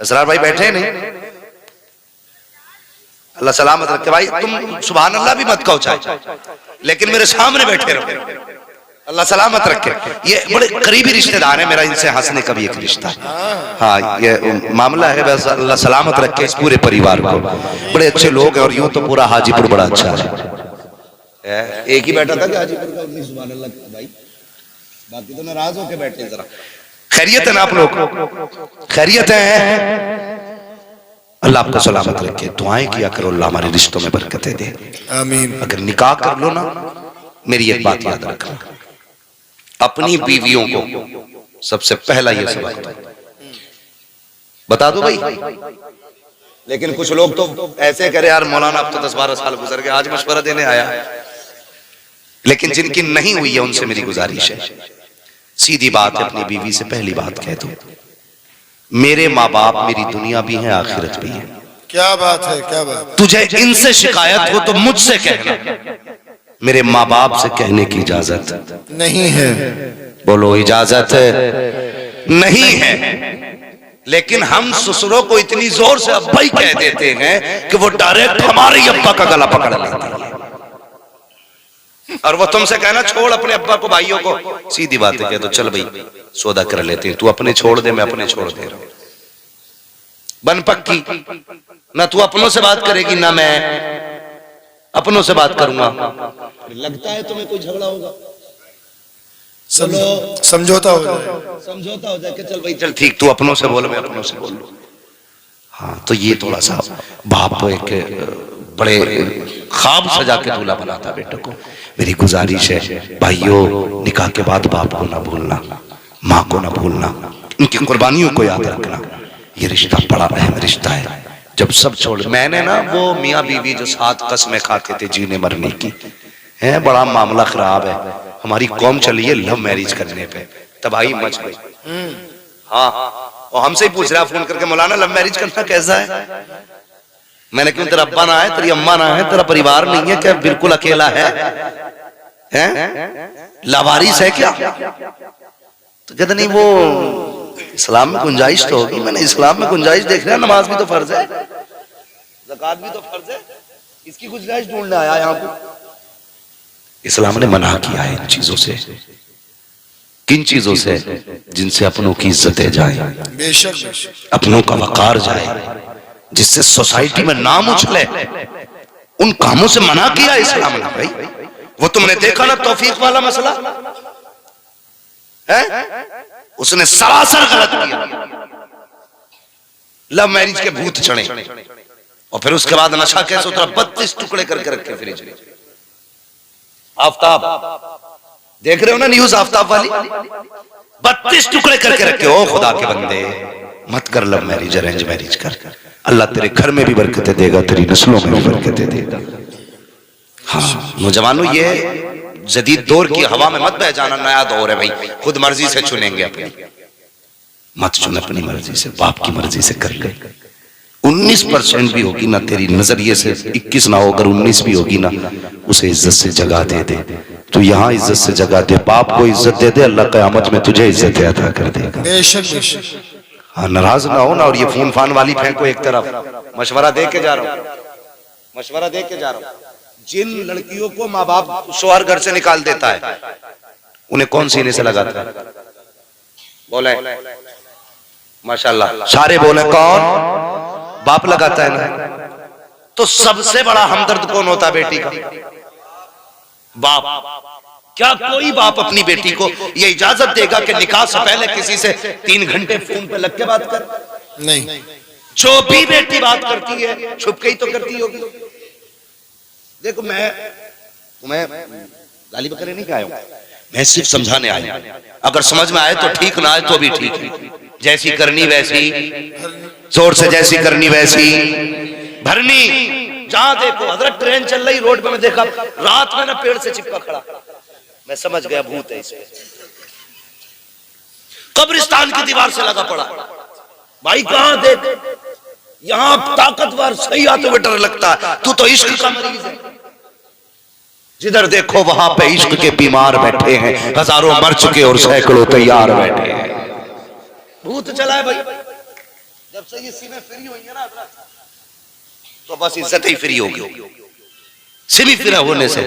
اسرار بھائی بیٹھے نہیں، اللہ سلامت رکھے بھائی، تم سبحان اللہ بھی مت کہو چاہے، لیکن میرے سامنے بیٹھے رہو، اللہ سلامت رکھے۔ یہ بڑے قریبی رشتہ دار ہیں، میرا ان سے ہنسنے کا بھی ایک رشتہ ہے، ہاں یہ معاملہ ہے، بس اللہ سلامت رکھے اس پورے پریوار کو، بڑے اچھے لوگ ہیں، اور یوں تو پورا حاجی پور بڑا اچھا ہے۔ ایک ہی بیٹھا تھا کہ حاجی پور کا، سبحان اللہ بھائی، باقی تو ناراض ہو کے بیٹھے ذرا۔ خیریت ہے نا آپ لوگ؟ خیریت ہے؟ اللہ آپ کو سلامت رکھے، دعائیں کیا کرو اللہ ہمارے رشتوں میں برکتیں دے۔ آمین۔ اگر نکاح کر لو نا، میری ایک بات یاد رکھنا، اپنی بیویوں کو سب سے پہلا یہ سبق بتا دو بھائی۔ لیکن کچھ لوگ تو ایسے کرے یار مولانا اب تو 10-12 سال گزر گئے، آج مشورہ دینے آیا، لیکن جن کی نہیں ہوئی ہے ان سے میری گزارش ہے، سیدھی بات ہے، اپنی بیوی سے پہلی بات کہہ دو، میرے ماں باپ میری دنیا بھی ہے آخرت بھی ہے، کیا بات ہے، کیا بات۔ تجھے ان سے شکایت ہو تو مجھ سے کہنا، میرے ماں باپ سے کہنے کی اجازت نہیں ہے، بولو اجازت نہیں ہے۔ لیکن ہم سسروں کو اتنی زور سے ابا ہی کہہ دیتے ہیں کہ وہ ڈائریکٹ ہمارے ابا کا گلا پکڑ لیتے ہیں۔ اور وہ تم سے کہنا چھوڑ اپنے ابا کو بھائیوں کو، سیدھی بات ہے، کہہ دو چل بھائی سودا کر لیتے ہیں، تو اپنے چھوڑ دے میں اپنے چھوڑ دے رہا ہوں، بن پکی، نہ تو اپنوں سے بات کرے گی نہ میں اپنوں سے بات کروں گا۔ لگتا ہے تمہیں کوئی جھگڑا ہوگا، سمجھوتا ہو جائے، سمجھوتا ہو جائے کہ چل بھائی چل ٹھیک، تو اپنوں سے بول میں اپنوں سے بول لوں۔ ہاں تو یہ تھوڑا سا باپ ایک بڑے خواب سجا کے دولہا بناتا بیٹے کو۔ میری گزارش ہے بھائیوں، نکاح کے بعد باپ کو نہ بھولنا، ماں کو نہ بھولنا، ان کی قربانیوں کو یاد رکھنا، یہ رشتہ بڑا اہم رشتہ ہے۔ جب سب چھوڑ، میں نے نا وہ میاں بیوی جو 7 قسمیں کھاتے تھے جینے مرنے کی، ہے بڑا معاملہ خراب ہے، ہماری قوم چلی ہے لو میرج کرنے پہ، تباہی مچ گئی۔ ہاں اور ہم سے ہی پوچھ رہا فون کر کے مولانا لو میرج کرنا کیسا ہے؟ میں نے کیوں، تیرا ابا نہ ہے، تیری اماں نہ ہے، تیرا پریوار نہیں ہے کیا، بالکل اکیلا ہے، لاوارث ہے کیا؟ تو کہتے نہیں وہ اسلام میں گنجائش تو ہوگی۔ میں نے اسلام میں گنجائش دیکھ رہا، نماز بھی تو فرض ہے، زکوٰۃ بھی تو فرض ہے، اس کی گنجائش ڈھونڈنے آیا یہاں کو۔ اسلام نے منع کیا ہے ان چیزوں سے، کن چیزوں سے؟ جن سے اپنوں کی عزتیں جائیں، بے شک اپنوں کا وقار جائے، جس سے سوسائٹی میں نام اچھلے، ان کاموں سے منع کیا اسلام نے بھائی۔ وہ تم نے دیکھا نا توفیق والا مسئلہ ہے، اس نے سراسر غلط کیا، لو میرج کے بھوت چڑھے، اور پھر اس کے بعد نشہ کیسے اترا، 32 ٹکڑے کر کے رکھے فریج میں۔ آفتاب دیکھ رہے ہو نا نیوز آفتاب والی، 32 ٹکڑے کر کے رکھے۔ او خدا کے بندے مت کر لو میرج، ارینج میرج کر، اللہ تیرے گھر میں بھی برکتیں دے گا، تیری نسلوں میں بھی برکتیں دے گا۔ ہاں نوجوانوں، یہ جدید دور کی ہوا میں مت بہ جانا، نیا دور ہے بھائی، خود مرضی سے چنیں گے، اپنی مت چن، اپنی مرضی سے، باپ کی مرضی سے کر لے۔ 19% بھی ہوگی نا تیری نظریے سے، 21 نہ ہو، اگر 19 بھی ہوگی نا، اسے عزت سے جگہ دے دے، تو یہاں عزت سے جگہ دے، باپ کو عزت دے دے، اللہ قیامت میں تجھے عزت عطا کر دے گا۔ بے شک بے شک۔ ہاں ناراض نہ ہو نا، اور یہ فون فان والی پھینکو ایک طرف، مشورہ دے کے جا رہا ہوں، مشورہ دے کے جا رہا ہوں۔ جن لڑکیوں کو ماں باپ شوہر گھر سے نکال دیتا ہے، انہیں کون سینے سے لگاتا ہے؟ بولیں ماشاءاللہ، سارے بولیں کون؟ باپ لگاتا ہے نا۔ تو سب سے بڑا ہمدرد کون ہوتا ہے بیٹی کا؟ باپ۔ کیا کوئی باپ اپنی بیٹی کو یہ اجازت دے گا کہ نکاح سے پہلے کسی سے 3 گھنٹے فون پہ لگ کے بات کر؟ نہیں۔ جو بھی بیٹی بات کرتی ہے چھپ کے ہی تو کرتی ہوگی۔ دیکھو میں تمہیں گالی بکرے نہیں آیا ہوں، میں صرف سمجھانے آیا ہوں، اگر سمجھ میں آئے تو ٹھیک، نہ آئے تو بھی ٹھیک ہے، جیسی کرنی ویسی، زور سے جیسی کرنی ویسی بھرنی۔ جہاں دیکھو حضرت ٹرین چل رہی روڈ پہ، میں دیکھا رات میں نا پیڑ سے چپکا کھڑا، میں سمجھ گیا بھوت ہے اس میں، قبرستان کی دیوار سے لگا پڑا۔ بھائی کہاں دیکھ، یہاں طاقتور صحیح آتے ہوئے ڈر لگتا ہے، تو تو عشق کا مریض ہے۔ جدھر دیکھو وہاں پہ عشق کے بیمار بیٹھے ہیں، ہزاروں مر چکے اور سینکڑوں تیار بیٹھے ہیں۔ بھوت چلا ہے بھائی، جب سے یہ سینے فری ہوئی ہیں نا حضرت، تو بس عزت ہی فری ہوگی، سینے فری ہونے سے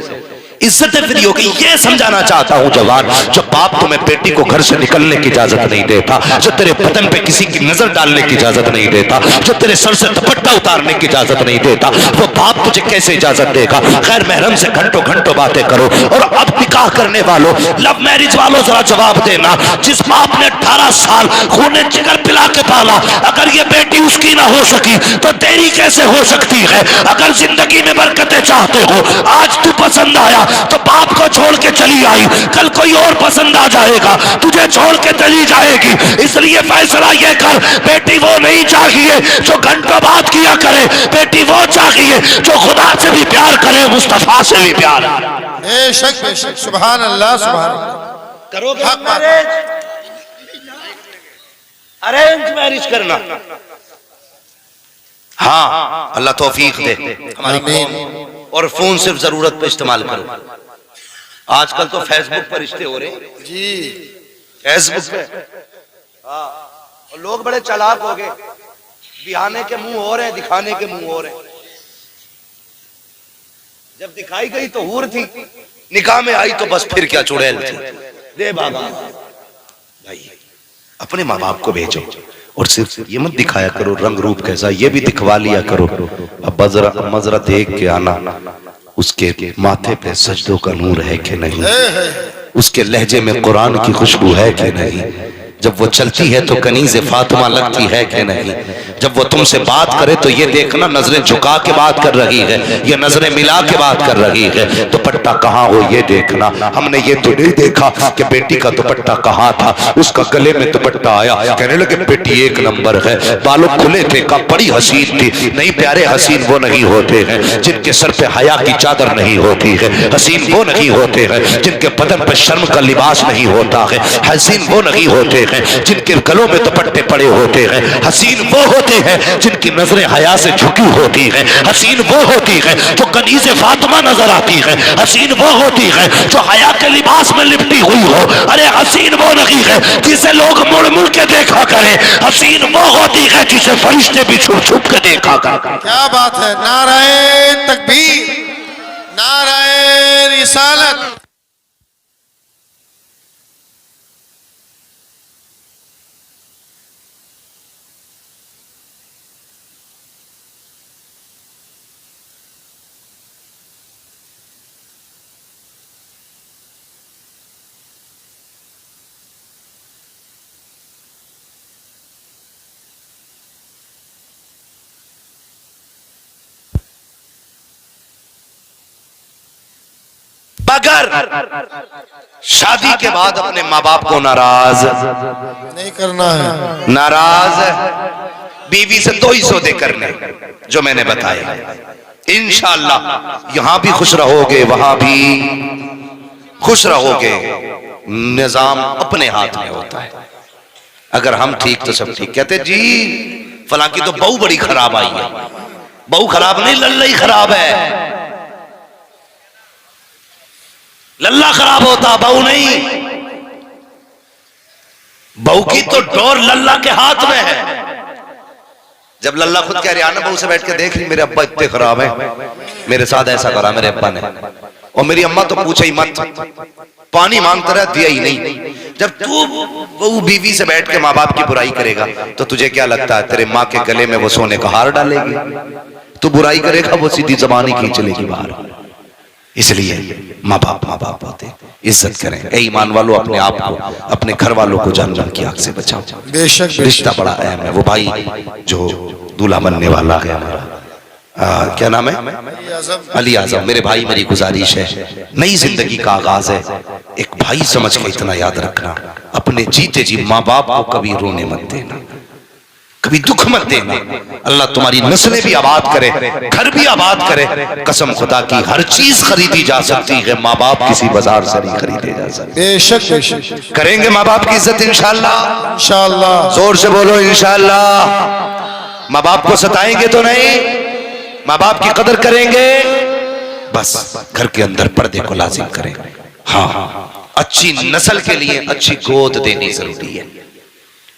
عزت فری ہوگی۔ یہ سمجھانا چاہتا ہوں جوان، جو باپ تمہیں بیٹی کو گھر سے نکلنے کی اجازت نہیں دیتا، جو تیرے بدن پہ کسی کی نظر ڈالنے کی اجازت نہیں دیتا، جو تیرے سر سے دوپٹہ اتارنے کی اجازت نہیں دیتا، وہ باپ تجھے کیسے اجازت دے گا؟ غیر محرم سے گھنٹوں گھنٹوں باتیں کرو۔ اور اب نکاح کرنے والوں، لو میرج والوں، ذرا جواب دینا، جس باپ نے 18 سال خون جگر پلا کے پالا، اگر یہ بیٹی اس کی نہ ہو سکی تو تیری کیسے ہو سکتی ہے؟ اگر زندگی میں برکتیں چاہتے ہو، آج تو پسند آیا تو باپ کو چھوڑ کے چلی آئی، کل کوئی اور پسند آ جائے گا، تجھے چھوڑ کے چلی جائے گی۔ اس لیے فیصلہ یہ کر، بیٹی وہ نہیں چاہیے جو گھنٹوں بات کیا کرے، بیٹی وہ چاہیے جو خدا سے بھی پیار کرے، مصطفیٰ سے بھی پیار کرے۔ بے شک بے شک، سبحان اللہ سبحان اللہ۔ کرو گے میرج؟ ارینج میرج کرنا؟ ہاں اللہ توفیق دے ہماری قوم، اور فون صرف ضرورت پہ استعمال کرو۔ آج کل تو فیس بک پر رشتے ہو رہے ہیں جی، فیس بک پہ، اور لوگ بڑے چالاک ہو گئے، بہانے کے منہ ہو رہے ہیں، دکھانے کے منہ ہو رہے ہیں۔ جب دکھائی گئی تو حور تھی، نکاح میں آئی تو بس پھر کیا چڑیل تھی. دے بابا بھائی اپنے ماں باپ کو بھیجو اور صرف یہ مت دکھایا کرو رنگ روپ کیسا, یہ بھی دکھوا لیا کرو. اب مزرہ دیکھ کے آنا اس کے ماتھے پہ سجدوں کا نور ہے کہ نہیں, اس کے لہجے میں قرآن کی خوشبو ہے کہ نہیں, جب وہ چلتی ہے تو کنیز فاطمہ لگتی ہے کہ نہیں, جب وہ تم سے بات کرے تو یہ دیکھنا نظریں جھکا کے بات کر رہی ہے یا نظریں ملا کے بات کر رہی ہے, دوپٹہ کہاں ہو یہ دیکھنا. ہم نے یہ تو نہیں دیکھا کہ بیٹی کا دوپٹہ کہاں تھا, اس کا گلے میں دوپٹہ آیا, کہنے لگے بیٹی ایک نمبر ہے, بالوں کھلے تھے, کا بڑی حسین تھی. نہیں پیارے, حسین وہ نہیں ہوتے ہیں جن کے سر پہ حیا کی چادر نہیں ہوتی ہے, حسین وہ نہیں ہوتے ہیں جن کے بدن پہ شرم کا لباس نہیں ہوتا ہے, حسین وہ نہیں ہوتے ہیں جن کے گلوں میں دوپٹے پڑے ہوتے ہیں, حسین وہ ہوتے ہیں جن کی نظریں حیا سے جھکی ہوتی ہیں, حسین وہ ہوتی ہے جو کنیز فاطمہ نظر آتی ہے, حسین وہ ہوتی ہے جو حیا کے لباس میں لپٹی ہوئی ہو. ارے حسین وہ نہیں ہے جسے لوگ مڑ مڑ کے دیکھا کریں, حسین وہ ہوتی ہے جسے فرشتے بھی چھپ چھپ کے دیکھا کریں. کیا بات ہے, نعرہ تکبیر, نعرہ رسالت. اگر شادی کے بعد اپنے ماں باپ کو ناراض نہیں کرنا ہے, ناراض بیوی سے 2 ہی سودے کرنے جو میں نے بتایا, انشاءاللہ یہاں بھی خوش رہو گے وہاں بھی خوش رہو گے. نظام اپنے ہاتھ میں ہوتا ہے, اگر ہم ٹھیک تو سب ٹھیک. کہتے جی فلاں کی تو بہو بڑی خراب آئی ہے, بہو خراب نہیں, للہ ہی خراب ہے. للہ خراب ہوتا, بہو نہیں. بہو کی تو ڈور للہ کے ہاتھ میں ہے. جب للہ خود کہہ رہا نا بہو سے بیٹھ کے دیکھ میرے ابا اتنے خراب ہیں, میرے ساتھ ایسا کرا میرے ابا نے, اور میری اماں تو پوچھا ہی مت, پانی مانگتا رہا دیا ہی نہیں. جب تو بہو بیوی سے بیٹھ کے ماں باپ کی برائی کرے گا تو تجھے کیا لگتا ہے تیرے ماں کے گلے میں وہ سونے کا ہار ڈالے گی؟ تو برائی کرے گا وہ سیدھی زبان ہی کھینچ لے گی باہر. اس لیے ماں باپ ہوتے, عزت کریں. اے ایمان والو اپنے آپ کو اپنے گھر والوں کو جہنم کی آگ سے بچاؤ. بے شک رشتہ بڑا اہم ہے. وہ بھائی جو دولہا بننے والا ہے ہمارا, کیا نام ہے, علی اعظم, میرے بھائی میری گزارش ہے, نئی زندگی کا آغاز ہے, ایک بھائی سمجھ کے اتنا یاد رکھنا, اپنے جیتے جی ماں باپ کو کبھی رونے مت دینا, کبھی دکھ مت دینا. اللہ تمہاری نسلیں بھی آباد کرے, گھر بھی آباد کرے. قسم خدا کی ہر چیز خریدی جا سکتی ہے, ماں باپ کسی بازار سے نہیں خریدے جا سکتے. بے شک بے شک. کریں گے ماں باپ کی عزت انشاءاللہ, انشاءاللہ. زور سے بولو انشاءاللہ. ماں باپ کو ستائیں گے تو نہیں, ماں باپ کی قدر کریں گے. بس گھر کے اندر پردے کو لازم کریں. ہاں اچھی نسل کے لیے اچھی گود دینی ضروری ہے.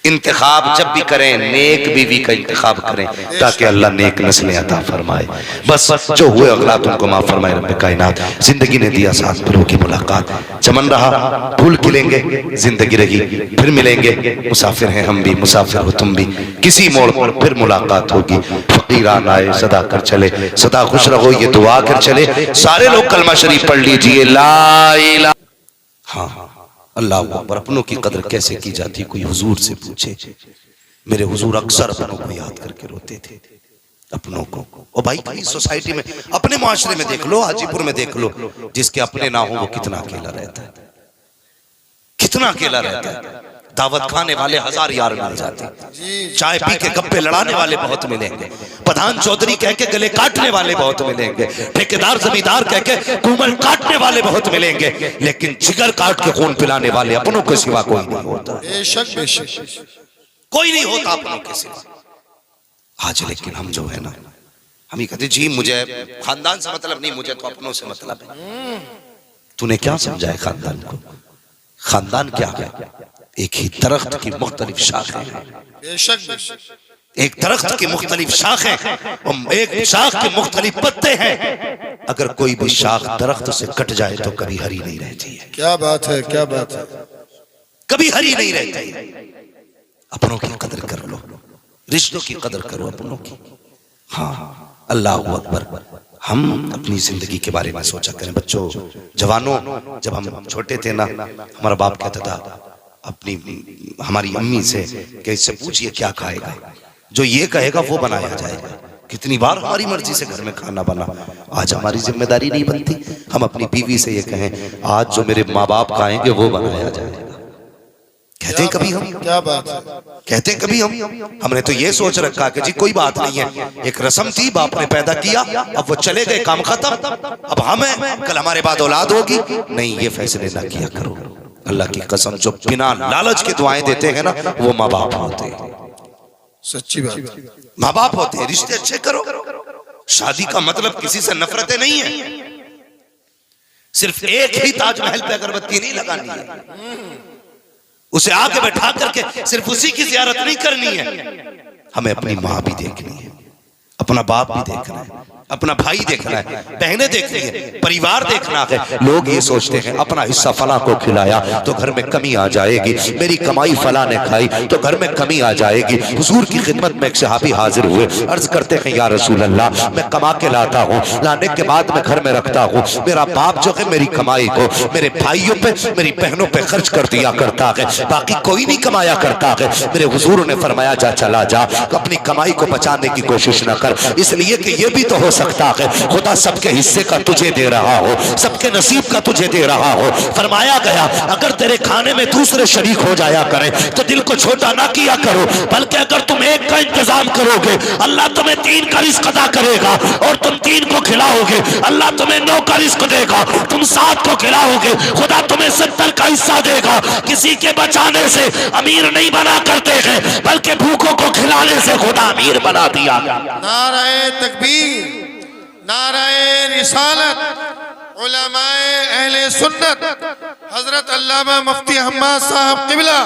انتخاب جب بھی کریں نیک بیوی کا انتخاب کریں تاکہ اللہ نیک نسلیں عطا فرمائے. بس جو ہوئے اغلاط ان کو معاف فرمائے رب کائنات. زندگی نے دیا ساتھ پھروں کی ملاقات, چمن رہا پھول کھلیں گے, زندگی رہی پھر ملیں گے. مسافر ہیں ہم بھی, مسافر ہو تم بھی, کسی موڑ پر پھر ملاقات ہوگی. فقیران آئے صدا کر چلے, صدا خوش رہو یہ دعا کر چلے. سارے لوگ کلمہ شریف پڑھ لیجئے, لا الہ. ہاں اللہ اکبر. اپنوں کی قدر کیسے کی جاتی, کوئی حضور سے پوچھے. میرے حضور اکثر اپنوں کو یاد کر کے روتے تھے, اپنوں کو. اور بھائی کئی سوسائٹی میں, اپنے معاشرے میں دیکھ لو, حاجی پور میں دیکھ لو, جس کے اپنے نہ ہوں وہ کتنا اکیلا رہتا ہے, کتنا اکیلا رہتا ہے. دعوت کھانے والے 1000 یار مل جاتے, چائے پی کے گپے لڑانے والے بہت ملیں گے, پردھان چودھری کہہ کے گلے کاٹنے والے بہت ملیں گے, ٹھیکیدار زمیندار کہہ کے کومل کاٹنے والے بہت ملیں گے, لیکن جگر کاٹ کے خون پلانے والے اپنوں کے سوا کوئی نہیں ہوتا. بے شک بے شک. کوئی نہیں ہوتا اپنوں کے سوا. آج لیکن ہم جو ہے نا, ہم ہی کہتے جی مجھے خاندان سے مطلب نہیں, مجھے تو اپنوں سے مطلب ہے. تو نے کیا سمجھا ہے خاندان کو؟ خاندان کیا ہے؟ ایک ہی درخت کی مختلف شاخیں ہیں. بے شک بے شک. ایک درخت کی مختلف شاخیں, ایک شاخ کے مختلف پتے ہیں. اگر کوئی بھی شاخ درخت سے کٹ جائے تو کبھی ہری نہیں رہتی ہے. کیا بات ہے، کیا بات ہے. کبھی ہری نہیں رہتی. اپنوں کی قدر کر لو، رشتوں کی قدر کرو اپنوں کی. ہاں اللہ اکبر. ہم اپنی زندگی کے بارے میں سوچا کریں. بچوں، جوانوں، جب ہم چھوٹے تھے نا، ہمارا باپ کہتا تھا اپنی ہماری امی سے کہ اس سے پوچھئے کیا کھائے گا، جو یہ کہے گا وہ بنایا جائے گا. کتنی بار ہماری مرضی سے گھر میں کھانا بنا. آج ہماری ذمہ داری نہیں بنتی ہم اپنی بیوی سے یہ کہیں آج جو میرے ماں باپ کھائیں گے وہ بنایا جائے گا. کہتے ہیں کبھی ہم، کیا بات ہے. کہتے ہیں کبھی ہم نے تو یہ سوچ رکھا کہ جی کوئی بات نہیں ہے، ایک رسم تھی، باپ نے پیدا کیا، اب وہ چلے گئے، کام ختم. اب ہمیں کل ہمارے بعد اولاد ہوگی. نہیں، یہ فیصلے نہ کیا کرو. اللہ کی قسم جو بنا لالچ کے دعائیں دیتے ہیں نا وہ ماں باپ ہوتے ہیں. سچی بات. ماں باپ ہوتے ہیں. رشتے اچھے کرو. شادی کا مطلب کسی سے نفرتیں نہیں ہیں. صرف ایک ہی تاج محل پہ اگربتی نہیں لگانی ہے، اسے آگے بیٹھا کر کے صرف اسی کی زیارت نہیں کرنی ہے. ہمیں اپنی ماں بھی دیکھنی ہے، اپنا باپ بھی دیکھنا ہے، اپنا بھائی دیکھنا ہے، بہنیں دیکھنی ہے، پریوار دیکھنا ہے. لوگ یہ سوچتے ہیں اپنا حصہ فلاں کو کھلایا تو گھر میں کمی آ جائے گی، میری کمائی فلاں نے کھائی تو گھر میں کمی آ جائے گی. حضور کی خدمت میں ایک صحابی حاضر ہوئے، عرض کرتے ہیں یا رسول اللہ میں کما کے لاتا ہوں، لانے کے بعد میں گھر میں رکھتا ہوں. میرا باپ جو ہے میری کمائی کو میرے بھائیوں پہ میری بہنوں پہ خرچ کر دیا کرتا ہے، باقی کوئی نہیں کمایا کرتا ہے. میرے حضور نے فرمایا جا چلا جا، اپنی کمائی کو بچانے کی کوشش نہ کر، اس لیے کہ یہ بھی تو ہو سکتا ہے خدا سب کے حصے کا تجھے دے رہا ہو، سب کے نصیب کا تجھے دے رہا ہو. فرمایا گیا اگر تیرے کھانے میں دوسرے شریک ہو جایا کریں تو دل کو چھوٹا نہ کیا کرو، بلکہ اگر تم ایک کا انتظام کرو گے اللہ تمہیں 3 کا رزق عطا کرے گا، اور تم 3 کو کھلاؤ گے اللہ تمہیں 9 کا رزق دے گا. تم 7 کو کھلاؤ گے خدا تمہیں 70 کا حصہ دے گا. کسی کے بچانے سے امیر نہیں بنا کرتے ہیں بلکہ بھوکوں کو کھلانے سے خدا امیر بنا دیا. نعرہ تکبیر، نعرہ رسالت. علماء اہل سنت حضرت علامہ مفتی حماد صاحب قبلہ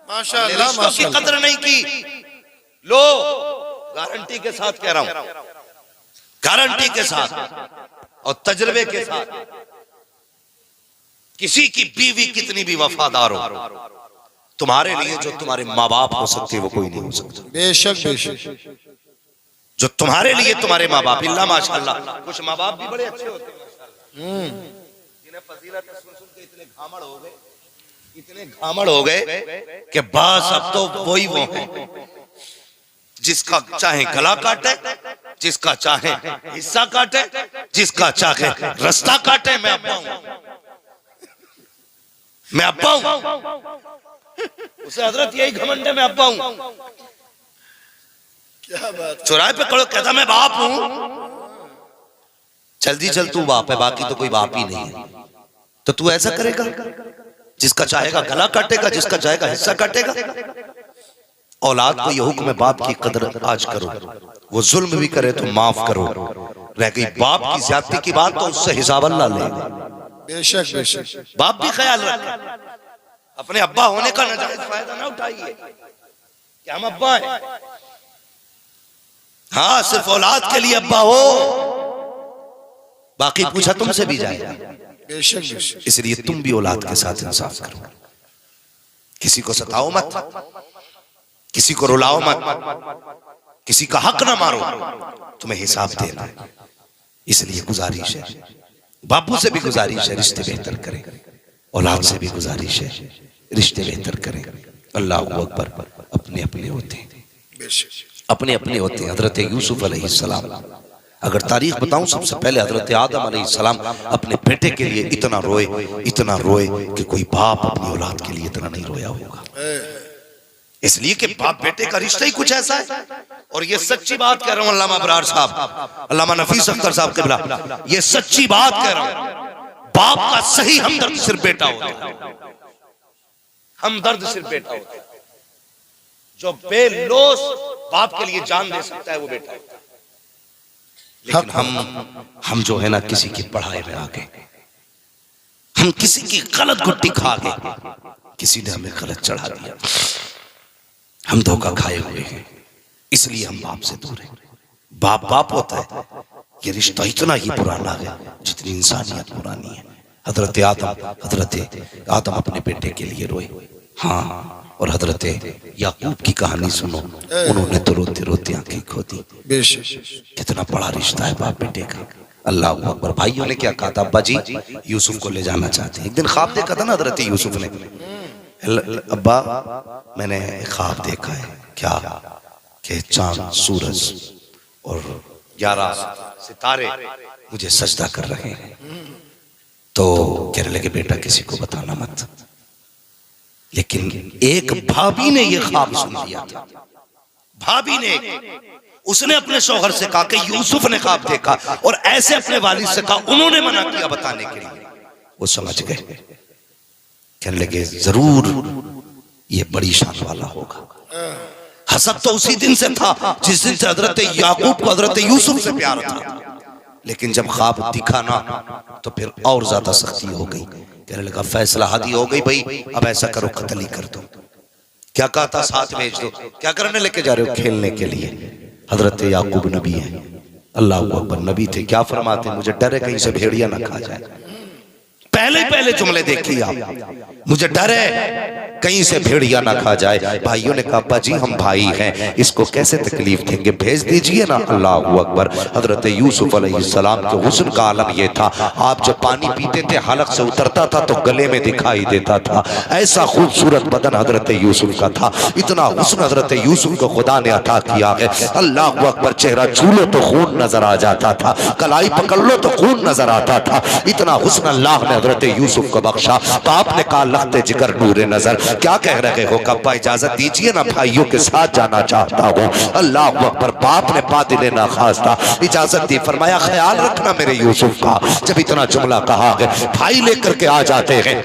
ماشاءاللہ. رشتوں کی قدر نہیں کی. لو گارنٹی کے ساتھ کہہ رہا ہوں، گارنٹی کے ساتھ اور تجربے کے ساتھ، کسی کی بیوی کتنی بھی وفادار ہو، تمہارے لیے جو تمہارے ماں باپ ہو سکتے وہ کوئی نہیں ہو سکتا. بے شک بے شک. جو تمہارے لیے تمہارے ماں باپ، اللہ ماشاءاللہ کچھ ماں باپ بھی بڑے اچھے ہوتے ہیں جنہیں فضیلت سن سن کے اتنے گھامڑ ہو گئے، اتنے گھامڑ ہو گئے کہ بعض اب تو وہی وہ ہیں جس کا چاہے گلا کاٹے، جس کا چاہے حصہ کاٹے، جس کا چاہے رستہ کاٹے. میں ابا ہوں، میں ابا ہوں. اسے حضرت یہی گھمنڈ ہے میں ابا ہوں. چوراہے پہ کھڑو کہتا میں باپ ہوں. جلدی چل تو باپ ہے، باقی تو کوئی باپ ہی نہیں ہے. تو تو ایسا کرے گا جس کا چاہے گا گلا کاٹے گا، جس کا چاہے گا حصہ کاٹے گا. اولاد کو یہ حکم ہے باپ کی قدر آج کرو، وہ ظلم بھی کرے تو معاف کرو. رہ گئی باپ کی زیادتی کی بات تو اس سے حساب اللہ لے گا. بے شک بے شک. باپ بھی خیال رکھے، اپنے ابا ہونے کا ناجائز فائدہ نہ اٹھائیے کہ ہم ابا ہیں. ہاں صرف اولاد کے لیے ابا ہو، باقی پوچھا تم سے بھی جائے گا. بے شک بے شک. اس لیے تم بھی اولاد کے ساتھ انصاف کرو، کسی کو ستاؤ مت، کسی کو رلاؤ مت، کسی کا حق نہ مارو، تمہیں حساب دینا. اس لیے گزارش ہے، باپو سے بھی گزارش ہے رشتے بہتر کریں، اولاد سے بھی گزارش ہے رشتے بہتر کریں. اللہ اکبر. اپنے اپنے ہوتے ہیں، بے شک. اپنے اپنے ہوتے ہیں. حضرت یوسف علیہ السلام، اگر تاریخ بتاؤں سب سے پہلے حضرت آدم علیہ السلام اپنے بیٹے کے لیے اتنا روئے کہ کوئی باپ اپنی اولاد کے لیے اتنا نہیں رویا ہوگا. اس لیے کہ باپ بیٹے کا رشتہ ہی کچھ ایسا ہے. اور یہ سچی بات کہہ رہا ہوں علامہ ابرار صاحب، علامہ نفیس اختر صاحب قبلہ، یہ سچی بات کہہ رہا ہوں. باپ کا صحیح ہمدرد صرف بیٹا ہوتا ہے، ہمدرد صرف بیٹا ہوتا ہے. جو بے لوث باپ کے لیے جان دے سکتا ہے وہ بیٹا ہوتا ہے. لیکن ہم جو ہے نا کسی کی پڑھائی میں آگے، ہم کسی کی غلط گٹی کھا گئے، کسی نے ہمیں غلط چڑھا دیا، ہم دھوکہ کھائے ہوئے ہیں. اس لیے ہم باپ سے دور ہیں. باپ باپ ہوتا ہے، یہ رشتہ اتنا ہی پرانا ہے جتنی انسانیت پرانی ہے۔ حضرت آدم اپنے بیٹے کے لیے روئے، ہاں، اور حضرت یعقوب کی کہانی سنو، انہوں نے تو روتے روتے آنکھیں کھو دی۔ بے شک کتنا بڑا رشتہ ہے باپ بیٹے کا، اللہ اکبر۔ بھائیوں نے کیا کہا تھا؟ ابا جی یوسف کو لے جانا چاہتے ہیں۔ ایک دن خواب دیکھا تھا نا حضرت یوسف نے، ابا میں نے خواب دیکھا ہے، کیا کہ چاند، سورج اور 11 ستارے مجھے سجدہ کر رہے ہیں۔ تو کہنے لگے بیٹا کسی کو بتانا مت، لیکن ایک بھابی نے یہ خواب سن لیا تھا۔ بھابی نے، اس نے اپنے شوہر سے کہا کہ یوسف نے خواب دیکھا، اور ایسے اپنے والد سے کہا، انہوں نے منع کیا بتانے کے لیے۔ وہ سمجھ گئے، کہنے لگے ضرور یہ بڑی شان والا ہوگا۔ حسد تو اسی دن سے تھا جس دن سے حضرت یعقوب کو حضرت یوسف سے پیار تھا، لیکن جب خواب دکھا نا تو پھر اور زیادہ سختی ہو گئی۔ کہنے لگا فیصلہ حادی ہو گئی بھائی، اب ایسا کرو قتل ہی کر دو۔ کیا کہا تھا؟ ساتھ بھیج دو۔ کیا کرنے لے کے جا رہے ہو؟ کھیلنے کے لیے۔ حضرت یعقوب نبی ہیں، اللہ اکبر، نبی تھے، کیا فرماتے ہیں؟ مجھے ڈر ہے کہیں سے بھیڑیا نہ کھا جائے۔ پہلے جملے دیکھیے آپ، مجھے ڈر ہے کہیں سے بھیڑیا نہ کھا جائے۔ بھائیوں نے کہا ابا جی ہم بھائی ہیں، اس کو کیسے تکلیف دیں گے، بھیج دیجئے نا۔ اللہ اکبر۔ حضرت یوسف علیہ السلام کے حسن کا عالم یہ تھا، آپ جب پانی پیتے تھے حلق سے اترتا تھا تو گلے میں دکھائی دیتا تھا۔ ایسا خوبصورت بدن حضرت یوسف کا تھا، اتنا حسن حضرت یوسف کو خدا نے عطا کیا ہے۔ اللہ اکبر، چہرہ چھو لو تو خون نظر آ جاتا تھا، کلائی پکڑ لو تو خون نظر آتا تھا، اتنا حسن اللہ نے حضرت یوسف کو بخشا۔ باپ نے کہا لخت جگر نور نظر، کیا کہہ رہے ہو؟ کبا اجازت دیجئے نا، بھائیوں کے ساتھ جانا چاہتا ہوں۔ اللہ اکبر، باپ نے بادل ناخواستہ اجازت دی، فرمایا خیال رکھنا میرے یوسف کا۔ جب اتنا جملہ کہا ہے بھائی لے کر کے آ جاتے ہیں۔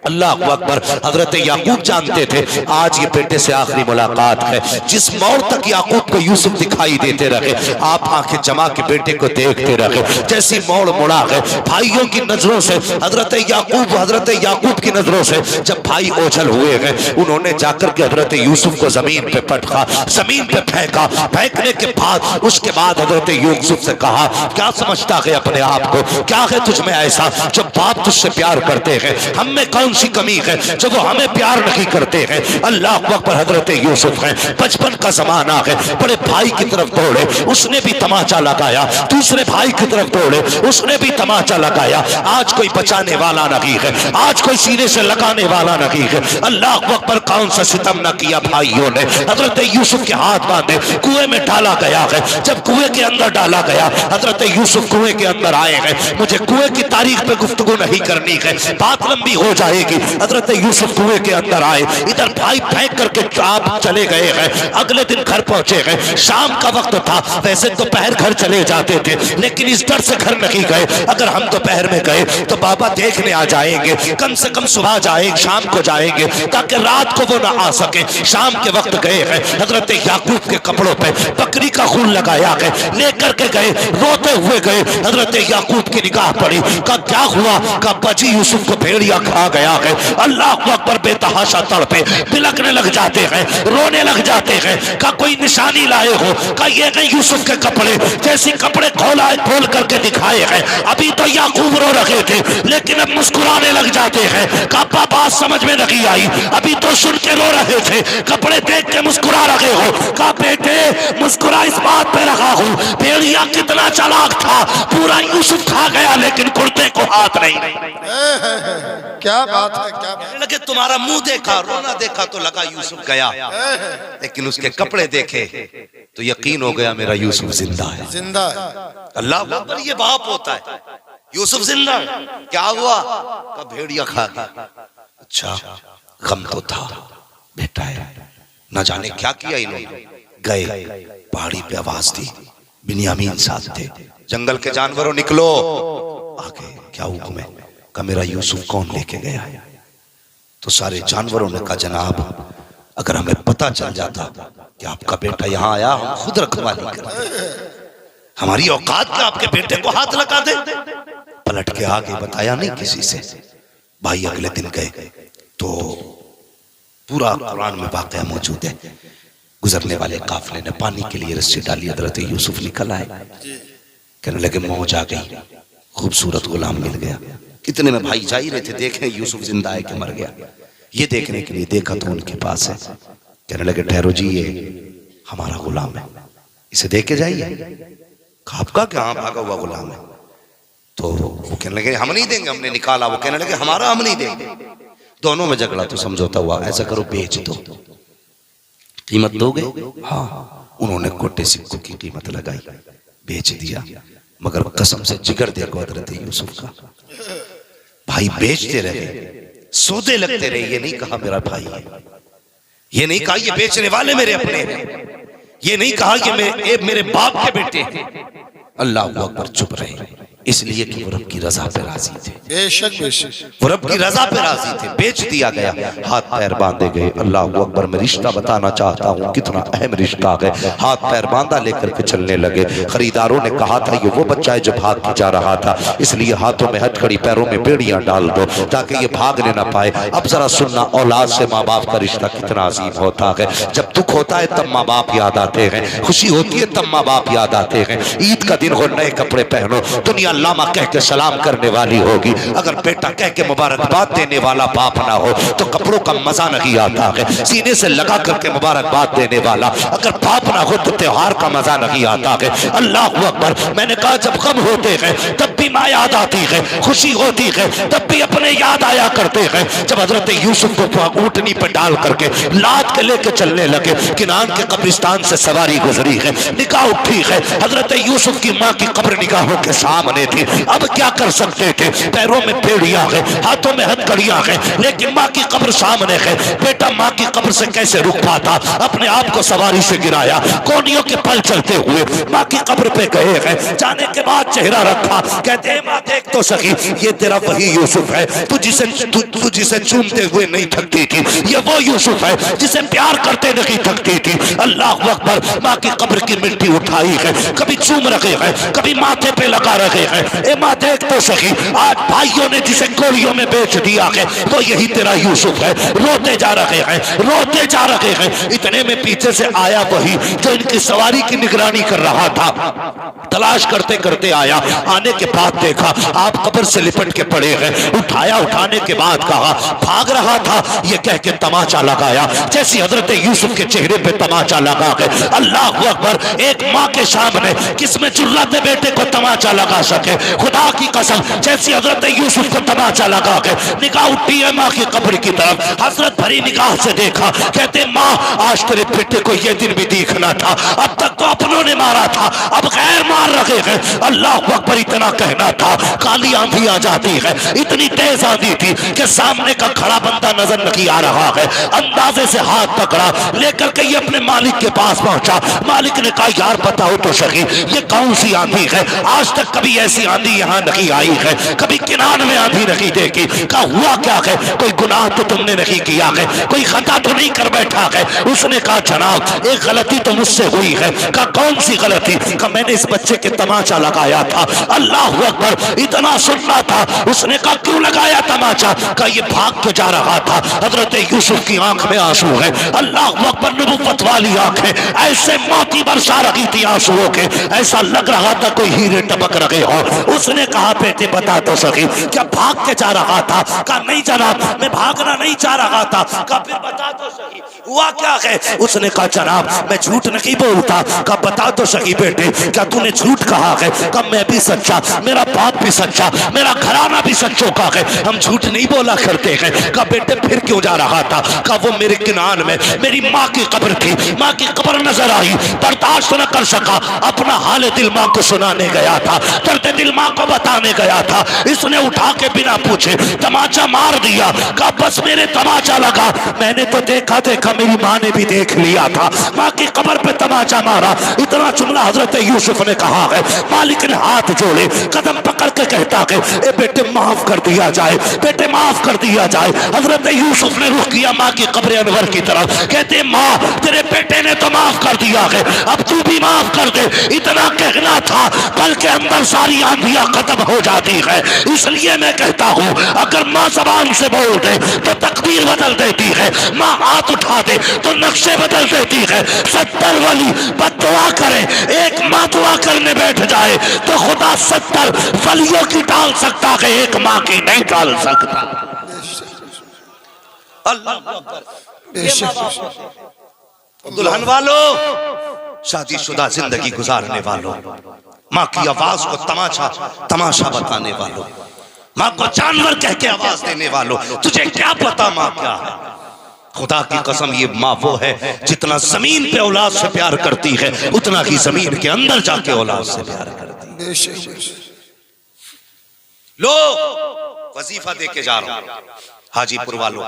اللہ اکبر، حضرت یعقوب جانتے تھے آج یہ بیٹے سے آخری ملاقات ہے۔ جس موڑ تک یعقوب کو یوسف دکھائی دیتے رہے، آپ آنکھیں جما کے بیٹے کو دیکھتے رہے۔ جیسی موڑ مڑا ہے، بھائیوں کی نظروں سے حضرت یعقوب کی نظروں سے جب بھائی اوجھل ہوئے ہیں، انہوں نے جا کر کے حضرت یوسف کو زمین پہ پٹکا، زمین پہ پھینکا۔ پھینکنے کے بعد حضرت یوسف سے کہا کیا سمجھتا ہے اپنے آپ کو، کیا ہے تجھ میں ایسا جو باپ تجھ سے پیار کرتے ہیں؟ ہم میں کون سی کمی ہے جو وہ ہمیں پیار نہیں کرتے ہیں؟ اللہ اکبر، حضرت یوسف ہیں، بچپن کا زمانہ ہے، بڑے بھائی کی طرف دوڑے، اس نے بھی تماچا لگایا، دوسرے بھائی کی طرف دوڑے، اس نے بھی تماچا لگایا۔ آج کوئی بچانے والا نہیں ہے، آج کوئی سینے سے لگانے والا نہیں ہے۔ اللہ اکبر، کون سا ستم نہ کیا بھائیوں نے۔ حضرت یوسف کے ہاتھ باندھے کنویں میں ڈالا گیا ہے۔ جب کنویں کے اندر ڈالا گیا، حضرت یوسف کنویں کے اندر آئے ہیں۔ مجھے کنویں کی تاریخ پہ گفتگو نہیں کرنی ہے، بات لمبی ہو جائے گی۔ حضرت یوسف کنویں کے اندر آئے، ادھر بھائی پھینک کر کے آپ چلے گئے ہیں۔ اگلے دن گھر پہنچے ہیں، شام کا وقت تھا، ویسے دوپہر گھر چلے جاتے تھے، لیکن اس ڈر سے گھر نہیں گئے اگر ہم دوپہر میں گئے تو بابا دیکھنے آ جائیں گے، کم سے کم صبح جائیں، شام کو جائیں گے تاکہ رات کو وہ نہ آ سکے۔ شام کے وقت گئے ہیں، حضرت یعقوب کے کپڑوں پہ بکری کا خون لگایا ہے، لے کر کے گئے، روتے ہوئے گئے۔ حضرت یعقوب کی نگاہ پڑی، کہا کیا ہوا؟ کہا بچی یوسف کو بھیڑیا کھا گیا ہے۔ اللہ اکبر، بے تحاشا تڑپے، بلکنے لگ جاتے ہیں، رونے لگ جاتے ہیں۔ کہا کوئی نشانی لائے ہو؟ کہا یہ نہیں یوسف کے کپڑے، جیسی کپڑے کھول کر کے دکھائے ہیں۔ ابھی تو یعقوب رو رہے تھے لیکن اب مسکرانے لگ جاتے ہیں۔ کہا بات سمجھ میں نہیں آئی، ابھی تو سن کے رو رہے تھے، کپڑے دیکھ کے مسکرا رہے ہو۔ کہا بیٹے مسکرا اس بات پہ رہا ہوں، بھیڑیا کتنا چالاک تھا، پورا یوسف کھا گیا لیکن کرتے کو ہاتھ نہیں۔ کیا بات ہے، کیا بات ہے۔ لگے تمہارا منہ دیکھا، رونا دیکھا تو لگا یوسف گیا، لیکن اس کے کپڑے دیکھے تو یقین ہو گیا میرا یوسف زندہ ہے۔ زندہ ہے۔ اللہ اکبر، یہ باپ ہوتا ہے۔ یوسف زندہ ہے، کیا ہوا؟ کہ بھیڑیا کھا گیا۔ اچھا، غم تو تھا، بیٹا ہے، نہ جانے کیا کیا انہوں نے۔ گئے پہاڑی پہ آواز دی، بنیامین ساتھ تھے، جنگل کے جانوروں نکلو۔ آگے کیا حکم ہے؟ کہ میرا یوسف کون لے کے گیا ہے؟ تو سارے جانوروں نے کہا جناب اگر ہمیں پتہ چل جاتا کہ آپ کا بیٹا یہاں آیا ہم خود رکھوالی کرتے، ہماری اوقات کیا آپ کے بیٹے کو ہاتھ لگا دے۔ پلٹ کے آگے بتایا نہیں کسی سے۔ بھائی اگلے دن گئے تو پورا قرآن میں واقعہ موجود ہے، گزرنے والے قافلے نے پانی کے لیے رسی ڈالی، حضرت یوسف نکل آئے، کہنے لگے موج آ گئی، خوبصورت غلام مل گیا۔ کتنے میں بھائی جا ہی رہے تھے، دیکھیں یوسف زندہ ہے کہ مر گیا، یہ دیکھنے کے لیے دیکھا تو ان کے پاس ہے۔ کہنے لگے ٹھہرو جی، یہ ہمارا غلام ہے، اسے دیکھ کے جائیے۔ آپ کا کہاں بھاگا ہوا غلام ہے؟ تو وہ کہنے لگے ہم نہیں دیں گے، ہم نے نکالا۔ وہ کہنے لگے ہمارا ہم نہیں دیں گے۔ دونوں میں جھگڑا تو سمجھوتا ہوا، ایسا کرو بیچ دو، قیمت دو گے؟ ہاں۔ انہوں نے کوٹے سکوں کی قیمت لگائی، بیچ دیا، مگر قسم سے جگر دیکھو حضرت یوسف کا، بھائی بیچتے رہے، سودے لگتے رہے، یہ نہیں کہا میرا بھائی ہے، یہ نہیں کہا یہ بیچنے والے میرے اپنے ہیں، یہ نہیں کہا یہ میرے باپ کے بیٹے ہیں۔ اللہ اکبر، چپ رہے، اس لیے کہ وہ رب کی رضا پہ راضی تھے، بے شک بے شک، وہ رب کی رضا پہ راضی تھے۔ بیچ دیا گیا، ہاتھ پیر باندھے گئے۔ اللہ اکبر، میں رشتہ بتانا چاہتا ہوں کتنا اہم رشتہ ہے۔ ہاتھ پیر باندھا لے کر کے چلنے لگے۔ خریداروں نے کہا تھا یہ وہ بچہ ہے جو بھاگ کے جا رہا تھا، اس لیے ہاتھوں میں ہتھکڑی پیروں میں بیڑیاں ڈال دو تاکہ یہ بھاگنے نہ پائے۔ اب ذرا سننا، اولاد سے ماں باپ کا رشتہ کتنا عظیم ہوتا ہے۔ جب دکھ ہوتا ہے تب ماں باپ یاد آتے ہیں، خوشی ہوتی ہے تب ماں باپ یاد آتے ہیں۔ عید کا دن ہو، نئے کپڑے پہنو، دنیا لاما کہہ کے سلام کرنے والی ہوگی، اگر بیٹا کہہ کے مبارکباد دینے والا باپ نہ ہو تو کپڑوں کا مزہ نہیں آتا ہے۔ سینے سے لگا کر کے مبارکباد دینے والا اگر باپ نہ ہو تو تہوار کا مزہ نہیں آتا ہے۔ اللہ اکبر، میں نے کہا جب غم ہوتے ہیں تب بھی ماں یاد آتی ہے، خوشی ہوتی ہے تب بھی اپنے یاد آیا کرتے ہیں۔ جب حضرت یوسف کو اونٹنی پہ ڈال کر کے لاد کے لے کے چلنے لگے، کنعان کے قبرستان سے سواری گزری ہے، نگاہ اٹھی ہے، حضرت یوسف کی ماں کی قبر نگاہوں کے سامنے تھی۔ اب کیا کر سکتے تھے؟ پیروں میں بیڑیاں ہیں، ہاتھوں میں ہتھکڑیاں ہیں، لیکن ماں کی قبر سامنے ہے۔ بیٹا ماں کی قبر سے کیسے رک پاتا؟ اپنے آپ کو سواری سے گرایا، کونیوں کے پل چلتے ہوئے ماں کی قبر پہ گئے ہیں۔ جانے کے بعد چہرہ رکھا، کہتے ہیں ماں دیکھ تو سکی، یہ تیرا وہی یوسف ہے تو جسے چومتے ہوئے نہیں تھکتی تھی، یہ وہ یوسف ہے جسے پیار کرتے نہیں تھکتی تھی۔ اللہ اکبر، ماں کی قبر کی مٹی اٹھائی ہے، کبھی چوم رکھے ہیں، کبھی ماتھے پہ لگا رکھے ہیں۔ اے ماں دیکھ تو سکی، آج بھائیوں نے جسے گولیوں میں بیچ دیا ہے وہ یہی تیرا یوسف ہے۔ روتے جا رہے ہیں، روتے جا رہے ہیں۔ اتنے میں پیچھے سے آیا وہی جو ان کی سواری کی نگرانی کر رہا تھا، تلاش کرتے کرتے آیا، آنے کے بعد دیکھا آپ قبر سے لپٹ کے پڑے ہیں۔ اٹھایا، اٹھانے کے بعد کہا بھاگ رہا تھا، یہ کہہ کے تماچا لگایا جیسی حضرت یوسف کے چہرے پہ تماچا لگا ہے۔ اللہ اکبر، ایک ماں کے سامنے کس میں جرأت بیٹے کو تماچا لگا سکے؟ خدا کی قسم، جیسی حضرت یوسف کو تماچا لگا کے نگاہ اٹھی ہے ماں کی قبر کی طرف، حسرت بھری نگاہ سے دیکھا، کہتے ماں آج تیرے بیٹے کو یہ دن بھی دیکھنا تھا، اب تک تو اپنوں نے مارا تھا، اب غیر مار رہے ہیں۔ اللہ اکبر، اتنا کہنا تھا، کالی آندھی آ جاتی ہے، اتنی تیز آندھی تھی کہ سامنے کا کھڑا بندہ نظر نہیں آ رہا ہے۔ اندازے سے ہاتھ پکڑا، لے کر کے یہ اپنے مالک کے پاس پہنچا۔ مالک نے کہا یار بتاؤ تو صحیح، یہ کون سی آندھی ہے؟ آج تک کبھی ایسی آندھی یہاں نہیں آئی ہے، کبھی کنعان میں آندھی نہیں دیکھی۔ کہا ہوا کیا ہے؟ کوئی گناہ تو تم نے نہیں کیا ہے، کوئی خطا تو نہیں کر بیٹھا ہے؟ اس نے کہا جناب ایک غلطی تو مجھ سے ہوئی ہے۔ کہا کون سی غلطی؟ کہا میں نے اس بچے کے تماچا لگایا تھا۔ اللہ اکبر، اتنا سننا تھا۔ اس نے کہا کیوں لگایا تماچا؟ کہا یہ بھاگ کے جا رہا تھا۔ حضرت یوسف کی آنکھ میں آنسو ہے، اللہ اکبر، نبوت والی آنکھیں ایسے موتی برسا رہی تھی آنسوؤں کے، ایسا لگ رہا تھا کوئی ہیرے ٹپک رہے ہو۔ اس نے کہا بیٹے بتا تو سکی، کیا بھاگ کے جا رہا تھا؟ کہا نہیں جناب، میں بھاگنا نہیں چاہ رہا تھا۔ کہا پھر بتا تو سکی ہوا کیا ہے؟ اس نے کہا جناب میں جھوٹ نہیں بولتا۔ کہا بتا تو سکی بیٹے، کیا تو نے جھوٹ کہا ہے؟ کہا میں بھی سچا، میرا باپ بھی سچا، میرا گھرانہ بھی سچوں کا ہے، ہم جھوٹ نہیں بولا کرتے ہیں۔ کہا بیٹے پھر کیوں جا رہا تھا؟ کہا وہ میرے کنعان میں میری ماں کی قبر تھی، ماں کی قبر نظر آئی، برداشت نہ کر سکا، اپنا حال دل ماں کو سنانے گیا تھا، درد دل ماں کو بتانے گیا تھا۔ اس نے اٹھا کے بنا پوچھے تماچا مار دیا۔ کہا بس میرے تماچا لگا، میں نے تو دیکھا میری ماں نے بھی دیکھ لیا تھا، ماں کی قبر پہ تماچا مارا۔ اتنا جملہ حضرت یوسف نے کہا ہے، مالک نے ہاتھ جوڑے، قدم پکڑ کے کہتا ہے اے بیٹے معاف کر دیا جائے، بیٹے معاف کر دیا جائے۔ حضرت یوسف نے رخ کیا ماں کی قبر انور کی طرف، کہتے ماں تیرے بیٹے نے تو معاف کر دیا ہے، اب تو بھی معاف کر دے۔ اتنا کہنا تھا، بلکہ اندر ساری آندھیاں ختم ہو جاتی ہے۔ اس لیے میں کہتا ہوں اگر ماں زبان سے بول دے تو تقدیر بدل دیتی ہے۔ ماں ہاتھ اٹھا دے تو نقشے بدل دیتی ہے. 70 ولی بد دعا کرے، ایک ماں دعا کرنے بیٹھ جائے تو خدا 70 ولیوں کی ڈال سکتا ہے، ایک ماں کی نہیں ڈال سکتا. اللہ دلہن والو، شادی شدہ زندگی گزارنے والوں، ماں کی آواز کو تماشا بتانے والوں، ماں کو جانور کہہ کے آواز دینے والوں، تجھے کیا پتا ماں کیا ہے؟ خدا کی قسم یہ ماں وہ ہے جتنا زمین پہ اولاد سے پیار کرتی ہے اتنا ہی زمین کے اندر جا کے اولاد سے پیار کرتی ہے. لو وظیفہ دے کے جا رہا ہوں حاجی پور والوں،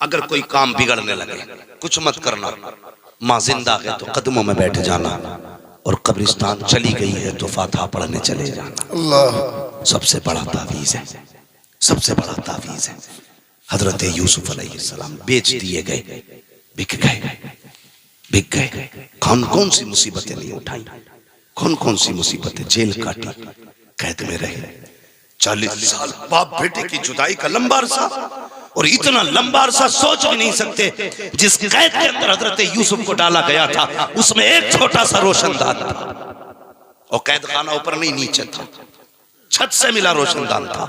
اگر کوئی کام بگڑنے لگے کچھ مت کرنا، ماں زندہ ہے تو قدموں میں بیٹھ جانا، اور قبرستان چلی گئی ہے تو فاتحہ پڑھنے چلے جانا. اللہ سب سے بڑا تعویذ ہے، سب سے بڑا تعویذ ہے. حضرت یوسف علیہ السلام بیچ دیے گئے، بک گئے. کون سی مصیبتیں نہیں اٹھائی، کون سی مصیبتیں، جیل کاٹی، قید میں رہے. 40 سال باپ بیٹے کی جدائی کا لمبا عرصہ، اور اتنا لمبا عرصہ سوچ بھی نہیں سکتے. جس قید کے اندر حضرت یوسف کو ڈالا گیا تھا اس میں ایک چھوٹا سا روشن دان تھا، اور قید خانہ اوپر نہیں نیچے تھا، چھت سے ملا روشن دان تھا.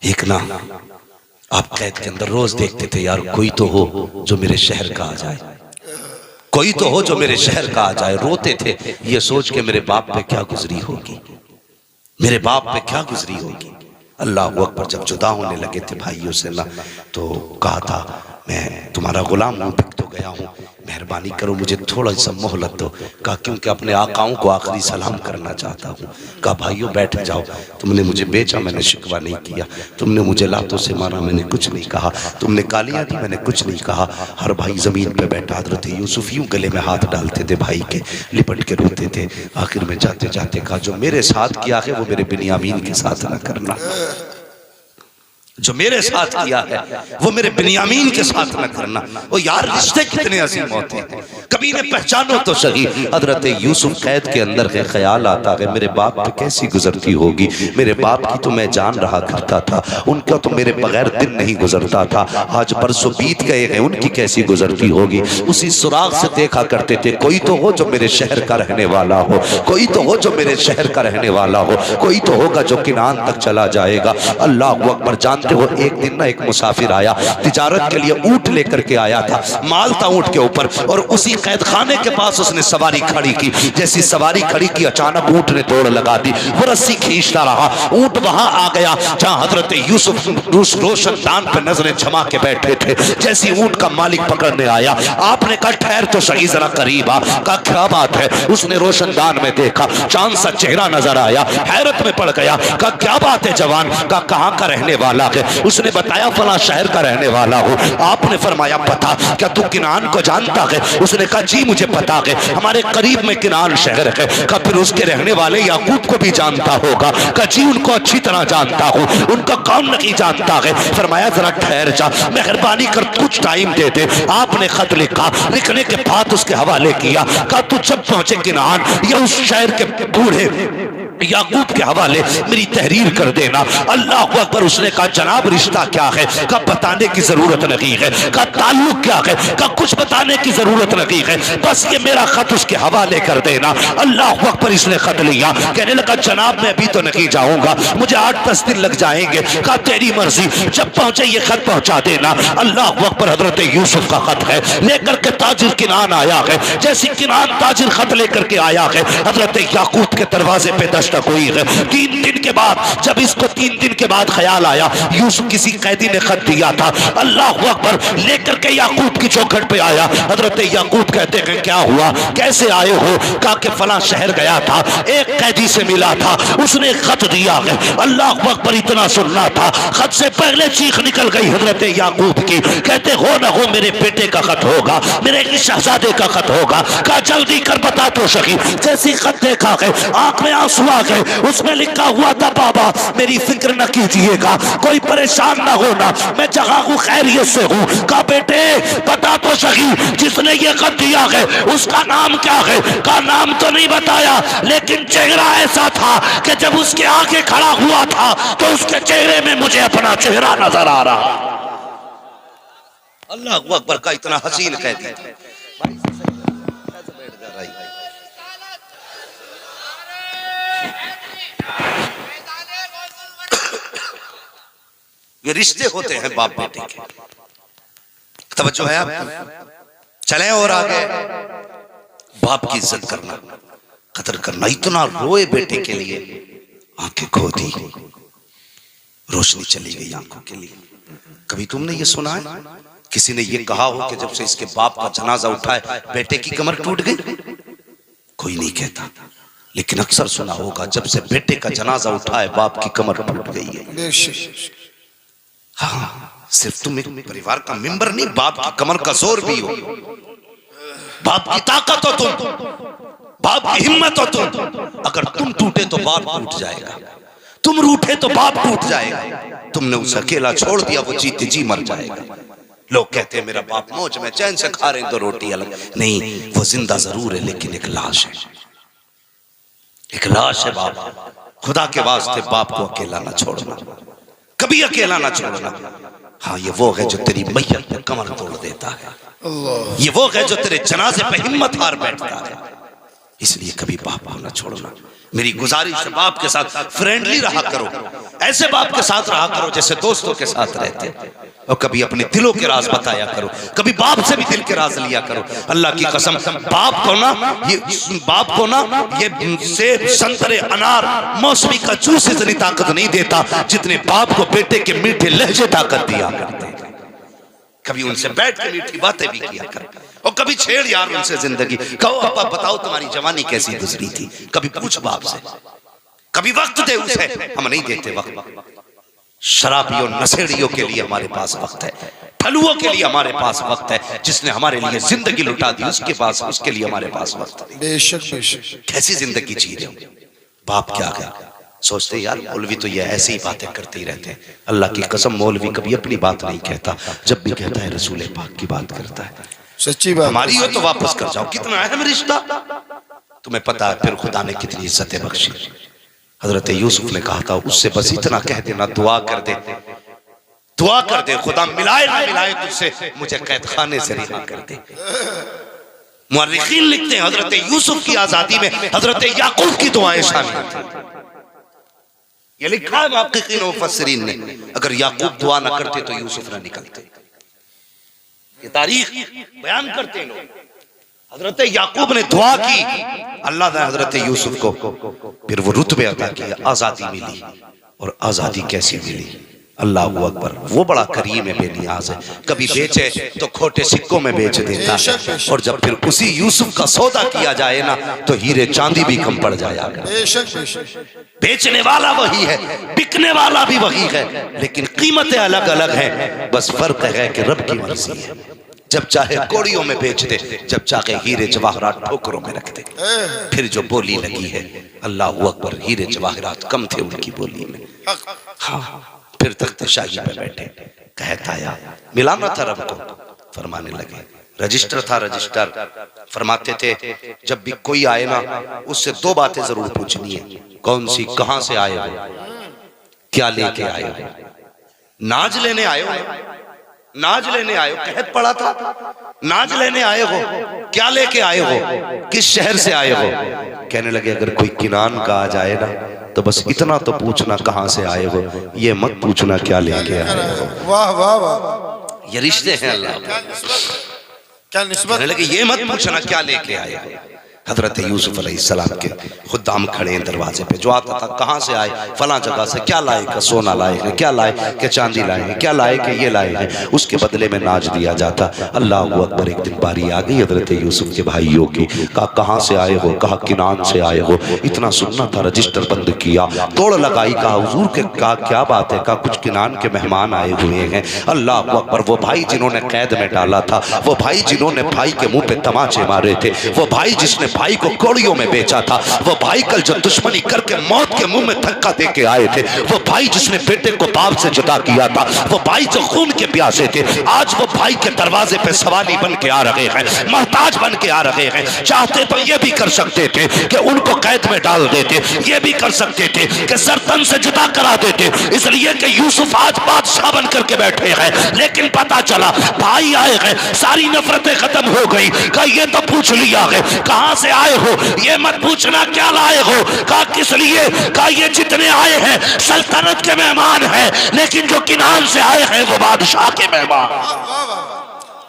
ایک نا آپ قید کے اندر روز دیکھتے تھے یار کوئی تو ہو جو میرے شہر کا آ جائے، کوئی تو ہو جو میرے شہر کا آ جائے. روتے تھے یہ سوچ کے میرے باپ پہ کیا گزری ہوگی، میرے باپ پہ کیا گزری ہوگی. اللہ اکبر. جب جدا ہونے لگے تھے بھائیوں سے نا تو کہا تھا میں تمہارا غلام ہوں، بک تو گیا ہوں، مہربانی کرو مجھے تھوڑا سا مہلت دو. کہا کیونکہ اپنے آقاؤں کو آخری سلام کرنا چاہتا ہوں. کہا بھائیوں بیٹھ جاؤ، تم نے مجھے بیچا میں نے شکوہ نہیں کیا، تم نے مجھے لاتوں سے مارا میں نے کچھ نہیں کہا، تم نے گالیاں دی میں نے کچھ نہیں کہا. ہر بھائی زمین پہ بیٹھا. حضرت یوسف یوں گلے میں ہاتھ ڈالتے تھے بھائی کے، لپٹ کے روتے تھے. آخر میں جاتے جاتے کہا جو میرے ساتھ کیا ہے وہ میرے بنیامین کے ساتھ نہ کرنا، جو میرے ساتھ کیا ہے وہ میرے بنیامین کے ساتھ نہ کرنا. وہ یار رشتے کتنے عظیم ہوتے ہیں، کبھی نے پہچانو تو صحیح. حضرت یوسف قید کے اندر ہے، خیال آتا ہے میرے باپ پہ کیسی گزرتی ہوگی. میرے باپ کی تو میں جان رہا کرتا تھا، ان کا تو میرے بغیر دن نہیں گزرتا تھا. آج برسوں بیت گئے ہیں، ان کی کیسی گزرتی ہوگی. اسی سراغ سے دیکھا کرتے تھے کوئی تو ہو جو میرے شہر کا رہنے والا ہو، کوئی تو ہو جو میرے شہر کا رہنے والا ہو، کوئی تو ہوگا جو کنعان تک چلا جائے گا. اللہ اکبر. جانتے ہو ایک دن نہ ایک مسافر آیا، تجارت کے لیے اونٹ لے کر کے آیا تھا، مال تھا اونٹ کے اوپر، اور اسی قید خانے کے پاس اس نے سواری کھڑی کی. جیسی سواری کھڑی کی اچانک اونٹ نے دوڑ لگا دی. وہ رسی کھینچتا رہا، اونٹ وہاں آ گیا جہاں حضرت یوسف روشن دان پہ نظریں جھما کے بیٹھے تھے. جیسی اونٹ کا مالک پکڑنے آیا، آپ نے کہا ٹھہر تو صحیح ذرا قریب آ. کہا کیا بات ہے؟ اس نے روشن دان میں دیکھا، چاند سا چہرہ نظر آیا، حیرت میں پڑ گیا. کہا کیا بات ہے جوان؟ کہا کہاں کا رہنے والا ہے؟ اس نے بتایا فلاں شہر کا رہنے والا ہوں. آپ نے فرمایا پتا کیا تو کنعان کو جانتا ہے؟ اس نے کہا جی مجھے پتا ہے، ہمارے قریب میں کنعان شہر ہے. کہا پھر اس کے رہنے والے یعقوب کو بھی جانتا ہوگا؟ کہا جی ان کو اچھی طرح جانتا ہوں. ان کا کون نہیں جانتا ہے؟ فرمایا ذرا ٹھہر جا، مہربانی کر کچھ ٹائم دے دے. آپ نے خط لکھا، لکھنے کے بعد اس کے حوالے کیا. کہا تو جب پہنچے کنعان یا اس شہر کے بوڑھے یعقوب کے حوالے میری تحریر کر دینا. اللہ اکبر. اس نے کہا جناب رشتہ کیا ہے؟ کہا بتانے کی ضرورت نہیں ہے. کہا تعلق کیا ہے؟ کہا کچھ بتانے کی ضرورت نہیں ہے، بس یہ میرا خط اس کے حوالے کر دینا. اللہ اکبر. اس نے خط لیا، کہنے لگا جناب میں ابھی تو نہیں جاؤں گا، مجھے 8-10 دن لگ جائیں گے. کہا تیری مرضی، جب پہنچے یہ خط پہنچا دینا. اللہ اکبر. حضرت یوسف کا خط ہے، لے کر کے تاجر کنعان آیا ہے. جیسی کنعان تاجر خط لے کر کے آیا ہے، حضرت یعقوب کے دروازے پہ دستک ہوئی ہے. 3 دن کے بعد جب اس کو 3 دن کے بعد خیال آیا یوسف کسی قیدی نے خط دیا تھا، اللہ اکبر، لے کر کے یعقوب کی چوکھٹ پہ آیا. حضرت یعقوب کہتے ہیں کیا ہوا، کیسے آئے ہو؟ کہا کہ فلاں شہر گیا تھا، ایک قیدی سے ملا تھا، اس نے خط دیا ہے. اللہ اکبر. اتنا سننا تھا، خط سے پہلے چیخ نکل گئی حضرت یعقوب کی. کہتے ہو نہ ہو میرے بیٹے کا خط ہوگا، میرے شہزادے کا خط ہوگا. کہا جلدی کر بتا تو صحیح. جیسی خط دیکھا ہے آنکھ میں آنسو آ گئے. اس میں لکھا ہوا تھا بابا میری فکر نہ کیجئے گا، کوئی پریشان نہ ہونا، میں جہاں ہوں خیریت سے ہوں. کہا بیٹے بتا تو صحیح جس نے یہ خط دیا ہے اس کا نام کیا ہے؟ کہا نام تو نہیں بتایا، لیکن چہرہ ایسا تھا کہ جب اس کے آگے کھڑا ہوا تھا تو اس کے چہرے میں مجھے اپنا چہرہ نظر آ رہا. اللہ اکبر کا اتنا حسین کہہ دیا یہ رشتے ہوتے ہیں باپ بیٹے کے. توجہ ہے آپ؟ چلیں اور آگے. باپ کی عزت کرنا، قدر کرنا. اتنا روئے بیٹے کے لیے، آنکھیں کھو دی، روشنی چلی گئی آنکھوں کے لیے. کبھی تم نے یہ سنا ہے کسی نے یہ کہا ہو کہ جب سے اس کے باپ کا جنازہ اٹھا ہے بیٹے کی کمر ٹوٹ گئی؟ کوئی نہیں کہتا. لیکن اکثر سنا ہوگا جب سے بیٹے کا جنازہ اٹھا ہے باپ کی کمر ٹوٹ گئی ہے. ہاں، صرف تم ایک پریوار کا ممبر نہیں، باپ کی کمر کا زور بھی ہو، باپ کی طاقت ہو تم، باپ کی ہمت ہو تم. اگر تم ٹوٹے تو باپ ٹوٹ جائے گا، تم روٹھے تو باپ ٹوٹ جائے گا. تم نے اسے اکیلا چھوڑ دیا، وہ جیتے جی مر جائے گا. لوگ کہتے ہیں میرا باپ موج میں چین سے کھا رہے ہیں تو روٹی الگ. نہیں، وہ زندہ ضرور ہے لیکن ایک لاش ہے، ایک لاش ہے باپ. خدا کے واسطے باپ کو اکیلا نہ چھوڑنا، کبھی اکیلا نہ چھوڑنا. ہاں، یہ وہ ہے جو تیری میت پہ کمر توڑ دیتا ہے، یہ وہ ہے جو تیرے جنازے پہ ہمت ہار بیٹھتا ہے. اس لیے کبھی باپ کو نہ چھوڑنا. میری گزارش ہے باپ کے ساتھ فرینڈلی رہا کرو، ایسے باپ کے ساتھ رہا کرو جیسے دوستوں کے ساتھ رہتے. اور کبھی اپنے دلوں کے راز بتایا کرو، کبھی باپ سے بھی دل کے راز لیا کرو. اللہ کی قسم، باپ کو نا یہ سیب، سنترے، انار، موسمی کا جوس اتنی طاقت نہیں دیتا جتنے باپ کو بیٹے کے میٹھے لہجے طاقت دیا کرتے. کبھی ان سے بیٹھ کے میٹھی باتیں بھی کیا کر، اور کبھی چھیڑ یار ان سے زندگی. کہو ابا بتاؤ تمہاری جوانی کیسی گزری تھی. کبھی پوچھ باپ سے، کبھی وقت دے اسے. ہم نہیں دیتے وقت. شرابیوں نشیڑیوں کے لیے ہمارے پاس وقت ہے، پھلوؤں کے لیے ہمارے پاس وقت ہے. جس نے ہمارے لیے زندگی لٹا دی اس کے لیے ہمارے پاس وقت ہے. بے شک بے شک. کیسی زندگی جی رہے ہو. باپ کیا گیا سوچتے یار مولوی تو یہ ایسی ہی باتیں کرتے ہی رہتے ہیں. اللہ کی قسم مولوی کبھی اپنی بات نہیں کہتا، جب بھی کہتا ہے رسول پاک کی بات کرتا ہے. سچی بات. ہماری ہو تو واپس کر جاؤ. کتنا اہم رشتہ. تمہیں پتا ہے پھر خدا نے کتنی عزتیں بخشی. حضرت یوسف نے کہا تھا اس سے بس اتنا کہہ دینا، دعا کر دے، دعا کر دے خدا ملائے نہ ملائے تجھ سے، مجھے قید خانے سے رہا کر دے. مورخین لکھتے ہیں حضرت یوسف کی آزادی میں حضرت یعقوب کی دعائیں شامل تھیں. یہ لکھا ہے محققین و مفسرین نے. اگر یعقوب دعا نہ کرتے تو یوسف نہ نکلتے. یہ تاریخ بیان کرتے ہیں لوگ. حضرت یعقوب نے دعا کی، اللہ نے حضرت یوسف کو پھر وہ رتبے عطا کیا، آزادی ملی. اور آزادی کیسی ملی؟ اللہ اکبر. وہ بڑا کریم ہے، بے نیاز ہے. کبھی بیچے تو کھوٹے سکوں میں بیچ دیتا ہے، اور جب پھر اسی یوسف کا سودا کیا جائے نا تو ہیرے چاندی بھی کم پڑ جایا گا. بیچنے والا وہی ہے، بکنے والا بھی وہی ہے، لیکن قیمتیں الگ الگ ہیں. بس فرق ہے کہ رب کی مرضی ہے. جب چاہے کوڑیوں میں بیچ دے، جب چاہے ہیرے جواہرات ٹھوکروں میں رکھ دے. پھر جو بولی لگی ہے، اللہ اکبر، ہیرے جواہرات کم تھے ان کی بولی میں. ہاں، پھر تخت شاہی پہ بیٹھے، کہتا یا ملانا تھا رب کو. فرمانے لگے رجسٹر تھا، رجسٹر فرماتے تھے جب بھی کوئی آئے نا اس سے دو باتیں ضرور پوچھنی ہے. کون سی؟ کہاں سے آئے ہو، کیا لے کے آئے ہو. ناج لینے آئے ہو، ناج لینے آئے ہو، قحط پڑا تھا، ناج لینے آئے ہو، کیا لے کے آئے ہو، کس شہر سے آئے ہو. کہنے لگے اگر کوئی کنان کا آ جائے نا تو بس اتنا تو پوچھنا کہاں سے آئے ہو، یہ مت پوچھنا کیا لے کے آئے ہو. واہ واہ واہ. یہ رشتے ہیں اللہ. کیا نسبت. کہنے لگے یہ مت پوچھنا کیا لے کے آئے ہو. حضرت یوسف علیہ السلام کے خدام کھڑے ہیں دروازے پہ. جو آتا تھا کہاں سے آئے؟ فلاں جگہ سے. کیا لائے؟ کہ سونا لائے ہیں. کیا لائے؟ کہ چاندی لائے ہیں. کیا لائے؟ کہ یہ لائے ہیں. اس کے بدلے میں ناج دیا جاتا. اللہ اکبر. ایک دن باری آ گئی حضرت یوسف کے بھائیوں کی. کہا کہاں سے آئے ہو؟ کہا کنان سے آئے ہو. اتنا سننا تھا، رجسٹر بند کیا، توڑ لگائی. کہا حضور کے کہا کیا بات ہے؟ کہا کچھ کنان کے مہمان آئے ہوئے ہیں. اللہ اکبر. وہ بھائی جنہوں نے قید میں ڈالا تھا، وہ بھائی جنہوں نے بھائی کے منہ پہ تماچے مارے تھے، وہ بھائی جس نے بھائی کو کوڑیوں میں بیچا تھا، وہ بھائی کل جو دشمنی کر کے موت کے منہ میں دھکا دے کے آئے تھے، وہ بھائی جس نے بیٹے کو باپ سے جدا کیا تھا، وہ بھائی جو خون کے پیاسے تھے، آج وہ بھائی کے دروازے پہ سوالی بن کے آ رہے ہیں، محتاج بن کے آ رہے ہیں۔ چاہتے تو یہ بھی کر سکتے تھے کہ ان کو قید میں ڈال دیتے، یہ بھی کر سکتے تھے کہ سرطن سے جدا کرا دیتے، اس لیے کہ یوسف آج بادشاہ بن کر کے بیٹھے ہیں، لیکن پتا چلا بھائی آئے ہیں، ساری نفرتیں ختم ہو گئی۔ کہا یہ تو پوچھ لیا ہے کہاں سے آئے ہو، یہ مت پوچھنا کیا لائے ہو۔ کہا کس لیے؟ کہا یہ جتنے آئے ہیں سلطنت کے مہمان ہیں، لیکن جو کنعان سے آئے ہیں وہ بادشاہ کے مہمان۔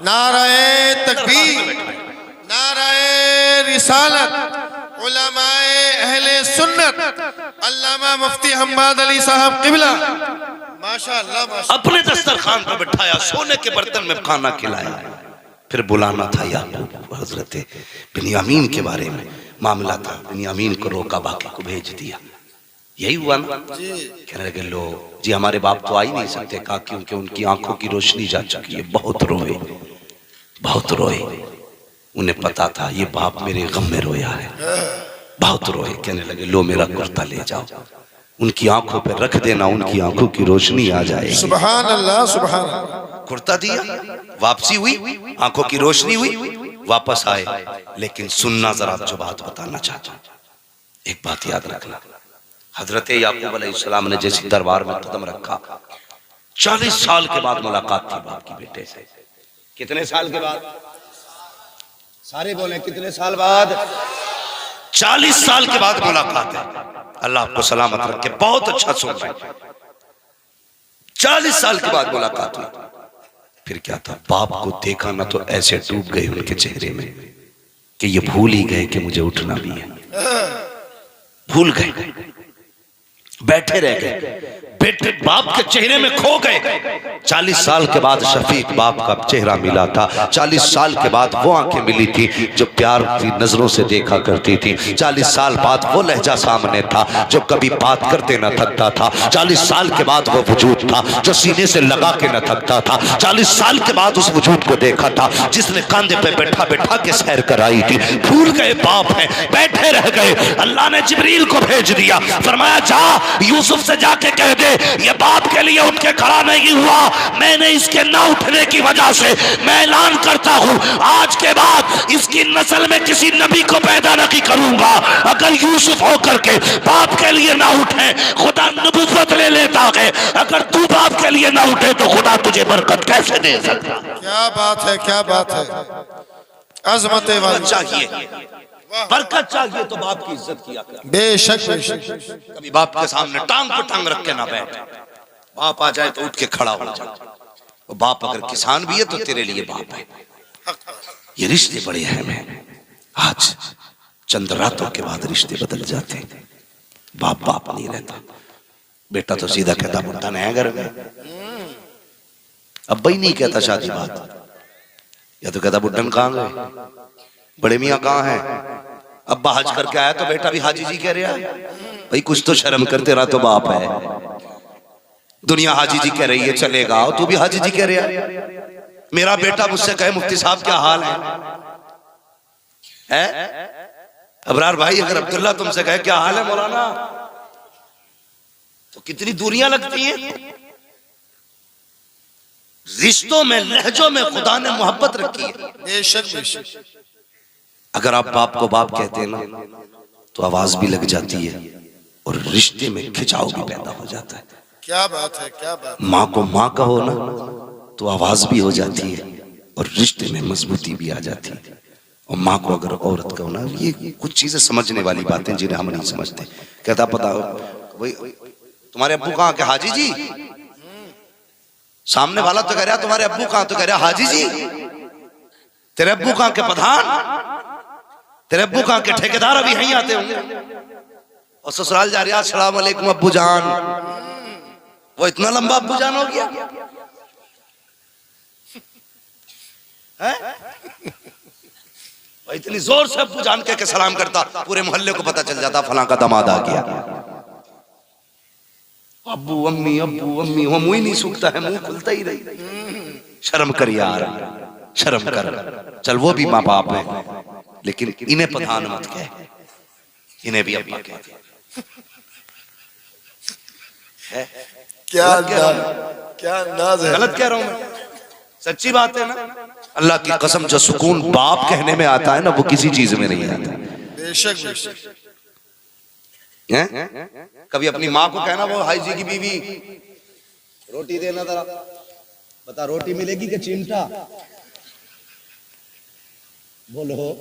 نعرہ تکبیر، نعرہ رسالت، علماء اہل سنت، علامہ مفتی حماد علی صاحب قبلہ، ماشاءاللہ ماشاءاللہ، اپنے دسترخوان پر بٹھایا، سونے کے برتن میں کھانا کھلایا، پھر بلانا تھا یعقوب حضرت بنیامین کے بارے میں معاملہ تھا، بنیامین کو روکا، باقی کو بھیج دیا۔ یہی ہوا نا؟ کہنے لگے لو جی ہمارے باپ تو آ ہی نہیں سکتے، کہا کیونکہ ان کی آنکھوں کی روشنی جا چکی ہے، بہت روئے، بہت روئے، انہیں پتا تھا یہ باپ میرے غم میں رویا ہے، بہت روئے۔ کہنے لگے لو میرا کرتا لے جاؤ، ان کی آنکھوں پہ رکھ دینا، ان کی آنکھوں کی روشنی آ جائے گی۔ سبحان اللہ سبحان اللہ۔ کرتا دیا، واپسی ہوئی، آنکھوں کی روشنی ہوئی، واپس آئے۔ لیکن سننا ذرا جو بات بتانا چاہتا ہوں، ایک بات یاد رکھنا، حضرت یعقوب علیہ السلام نے جیسی دربار میں قدم رکھا، 40 سال کے بعد ملاقات تھی باپ کی بیٹے سے۔ کتنے سال کے بعد؟ سارے بولیں کتنے سال بعد؟ 40 سال کے بعد ملاقات ہے۔ اللہ آپ کو سلامت رکھے، بہت اچھا سن رہے ہیں۔ 40 سال کے بعد ملاقات ہوئی، پھر کیا تھا؟ باپ کو دیکھا نہ تو ایسے ڈوب گئے ان کے چہرے میں کہ یہ بھول ہی گئے کہ مجھے اٹھنا بھی ہے، بھول گئے، بیٹھے رہ گئے، بیٹے باپ کے چہرے میں کھو گئے۔ 40 سال کے بعد شفیق باپ کا چہرہ ملا تھا، 40 سال کے بعد وہ آنکھیں ملی تھی جو پیار کی نظروں سے دیکھا کرتی تھی، 40 سال بعد وہ لہجہ سامنے تھا جو کبھی بات کرتے نہ تھکتا تھا، 40 سال کے بعد وہ وجود تھا جو سینے سے لگا کے نہ تھکتا تھا، 40 سال کے بعد اس وجود کو دیکھا تھا جس نے کاندھے پہ بیٹھا بیٹھا کے سیر کرائی تھی۔ بھول گئے باپ ہیں، بیٹھے رہ گئے۔ اللہ نے جبریل کو بھیج دیا، فرمایا جا یوسف سے جا کے کہہ دے یہ باپ کے لیے اٹھ کے کھڑا نہیں ہوا، میں نے اس کے نہ اٹھنے کی وجہ سے میں اعلان کرتا ہوں آج کے بعد اس کی نسل میں کسی نبی کو پیدا نہیں کروں گا۔ اگر یوسف ہو کر کے باپ کے لیے نہ اٹھے خدا نبوت لے لیتا ہے، اگر تو باپ کے لیے نہ اٹھے تو خدا تجھے برکت کیسے دے سکتا؟ کیا بات ہے، کیا بات ہے، عظمت والی چاہیے برکت چاہیے تو باپ کی عزت کیا کر، بے شک بے شک۔ کبھی باپ کے سامنے ٹانگ کو ٹانگ رکھ کے نہ بیٹھ، باپ آ جائے تو اٹھ کے کھڑا ہو جا۔ وہ باپ اگر کسان بھی ہے تو تیرے لیے باپ ہے۔ یہ رشتے بڑے اہم ہیں، آج چند راتوں کے بعد رشتے بدل جاتے ہیں، باپ باپ نہیں رہتا، بیٹا تو سیدھا کہتا بڑھتا نہیں گھر میں، ابا ہی نہیں کہتا شادی بات، یا تو کہتا بڑھن کہاں گئے، بڑے میاں کہاں ہیں، ابا حج کر کے آیا تو بیٹا بھی حاجی جی کہہ رہا ہے، بھئی کچھ تو شرم کر، تیرا تو باپ ہے، دنیا حاجی جی کہہ رہی ہے چلے گا تو بھی حاجی جی کہہ رہا ہے۔ میرا بیٹا مجھ سے کہے مفتی صاحب کیا حال ہے، ابرار بھائی اگر عبداللہ تم سے کہے کیا حال ہے مولانا تو کتنی دوریاں لگتی ہیں۔ رشتوں میں لہجوں میں خدا نے محبت رکھی ہے، بے شک بے شک۔ اگر آپ باپ کو باپ کہتے ہیں نا تو آواز بھی لگ جاتی ہے اور رشتے میں کھچاؤ بھی پیدا ہو جاتا ہے۔ کیا بات ہے، کیا بات ہے۔ ماں کو ماں کہو نا تو آواز بھی ہو جاتی ہے اور رشتے میں مضبوطی بھی آ جاتی ہے، اور ماں کو اگر عورت کہو نا، یہ کچھ چیزیں سمجھنے والی باتیں جنہیں ہم نہیں سمجھتے۔ کہتا پتا تمہارے ابو کہاں کہ حاجی جی، سامنے والا تو کہہ رہا تمہارے ابو کہاں، تو کہہ رہا حاجی جی، تیرے ابو کہاں کے پٹھان، تیرے ابو کہاں کے ٹھیکیدار ابھی ہیں آتے ہوں گے، اور سسرال جا رہا السلام علیکم ابو جان، وہ اتنا لمبا ابو جان ہو گیا، اتنی زور سے ابو جان کہہ کے سلام کرتا، پورے محلے کو پتا چل جاتا فلاں کا داماد آ گیا۔ ابو امی وہ منہ ہی نہیں سوکھتا ہے، منہ کھلتا ہی نہیں۔ شرم کر یار، شرم کر، چل وہ بھی ماں باپ ہیں، لیکن انہیں پٹھان مت کہے، انہیں بھی ابا کہہ دے۔ کیا انداز ہے، غلط کہہ رہا ہوں میں، سچی بات ہے نا۔ اللہ کی قسم جو سکون باپ کہنے میں آتا ہے نا وہ کسی چیز میں نہیں آتا۔ بے شک بے شک۔ کبھی اپنی ماں کو کہنا وہ حاجی جی کی بیوی روٹی دینا ذرا، بتا روٹی ملے گی کہ چمٹا؟ بولو،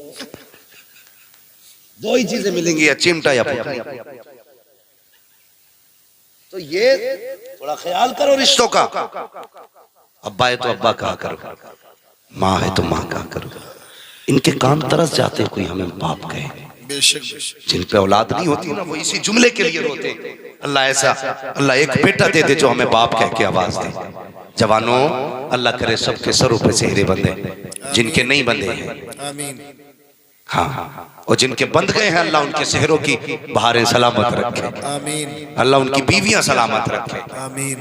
دو ہی چیزیں ملیں گی، یا چمٹا یا پھٹی۔ تو یہ تھوڑا خیال کرو رشتوں کا۔ ابا ہے تو ابا کہا کرو، ماں ہے تو ماں کہا کرو۔ ان کے کان ترس جاتے کوئی ہمیں باپ کہے۔ بے شک بے شک۔ جن پہ اولاد نہیں ہوتی نا وہ اسی جملے کے لیے روتے ہیں، اللہ ایسا، اللہ ایک بیٹا دے دے جو ہمیں باپ کہہ کے آواز دے۔ جوانوں اللہ کرے سب کے سروں پہ سہرے بندے، جن کے نہیں بندے ہیں آمین۔ ہاں، اور جن کے بند گئے ہیں اللہ ان کے سہروں کی بہاریں سلامت رکھے، آمین اللہ ان کی بیویاں سلامت رکھے۔ آمین۔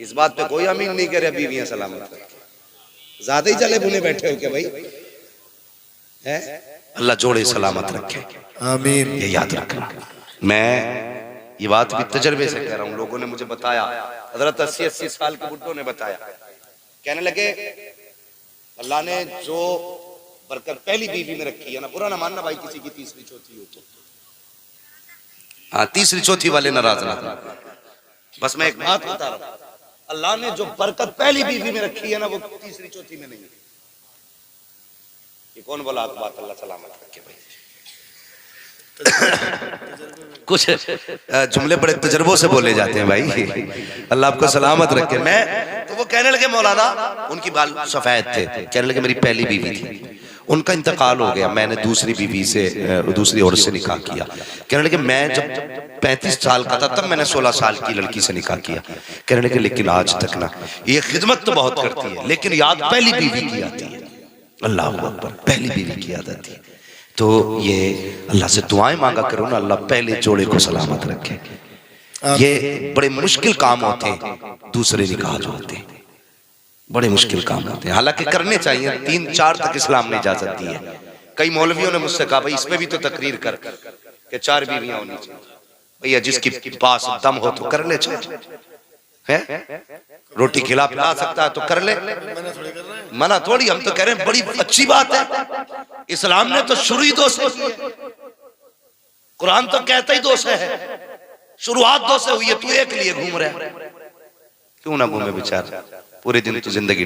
اس بات پہ کوئی آمین نہیں کہہ رہا بیویاں سلامت رکھے، زیادہ ہی چلے بھونے بیٹھے ہو کہ بھائی اللہ جوڑے سلامت رکھے، آمین۔ یہ یاد رکھنا۔ میں یہ بات بھی تجربے سے کہہ رہا ہوں، لوگوں نے مجھے بتایا، حضرت 80 سال کے بڈھوں نے بتایا، کہنے لگے اللہ نے جو برکت پہلی بیوی میں رکھی ہے نا، برا نہ ماننا بھائی کسی کی تیسری چوتھی ہو تو، ہاں تیسری چوتھی والے ناراض نہ تھا، بس میں ایک بات بتا رہا ہوں، اللہ نے جو برکت پہلی بیوی میں رکھی ہے نا وہ تیسری چوتھی میں نہیں ہے۔ یہ کون بولا بات؟ اللہ سلامت رکھے بھائی۔ کچھ جملے بڑے تجربوں سے بولے جاتے ہیں بھائی، اللہ آپ کو سلامت رکھے۔ میں تو وہ کہنے لگے مولانا، ان کی بال سفید تھے، کہنے لگے میری پہلی بیوی تھی، ان کا انتقال ہو گیا، میں نے دوسری بیوی سے، دوسری عورت سے نکاح کیا۔ کہنے لگے میں جب 35 سال کا تھا تب میں نے 16 سال کی لڑکی سے نکاح کیا۔ کہنے لگے لیکن آج تک نا، یہ خدمت تو بہت کرتی ہے لیکن یاد پہلی بیوی کی آتی ہے۔ اللہ اکبر، پہلی بیوی کی یاد آتی ہے۔ تو یہ اللہ سے دعائیں مانگا کرو نا، اللہ پہلے جوڑے کو سلامت رکھے۔ یہ بڑے مشکل کام ہوتے ہیں، دوسرے نکاح جو ہوتے ہیں بڑے مشکل کام ہوتے ہیں، حالانکہ کرنے چاہیے، 3-4 تک اسلام نے اجازت دی ہے۔ کئی مولویوں نے مجھ سے کہا بھائی اس میں بھی تو تقریر کر کہ 4 بیویاں ہونی چاہیے، بھئی جس کی پاس دم ہو تو کر لے، روٹی کھلا پلا سکتا ہے تو کر لے، منع تھوڑی، ہم تو کہہ رہے ہیں بڑی اچھی بات ہے، اسلام نے تو شروع ہی 2 سے کی ہے، قرآن تو کہتا ہی 2 سے ہے، شروعات 2 سے ہوئی ہے، تو ایک لیے گھوم رہا ہے، کیوں نہ گھومے بیچارہ، پورے دن تو زندگی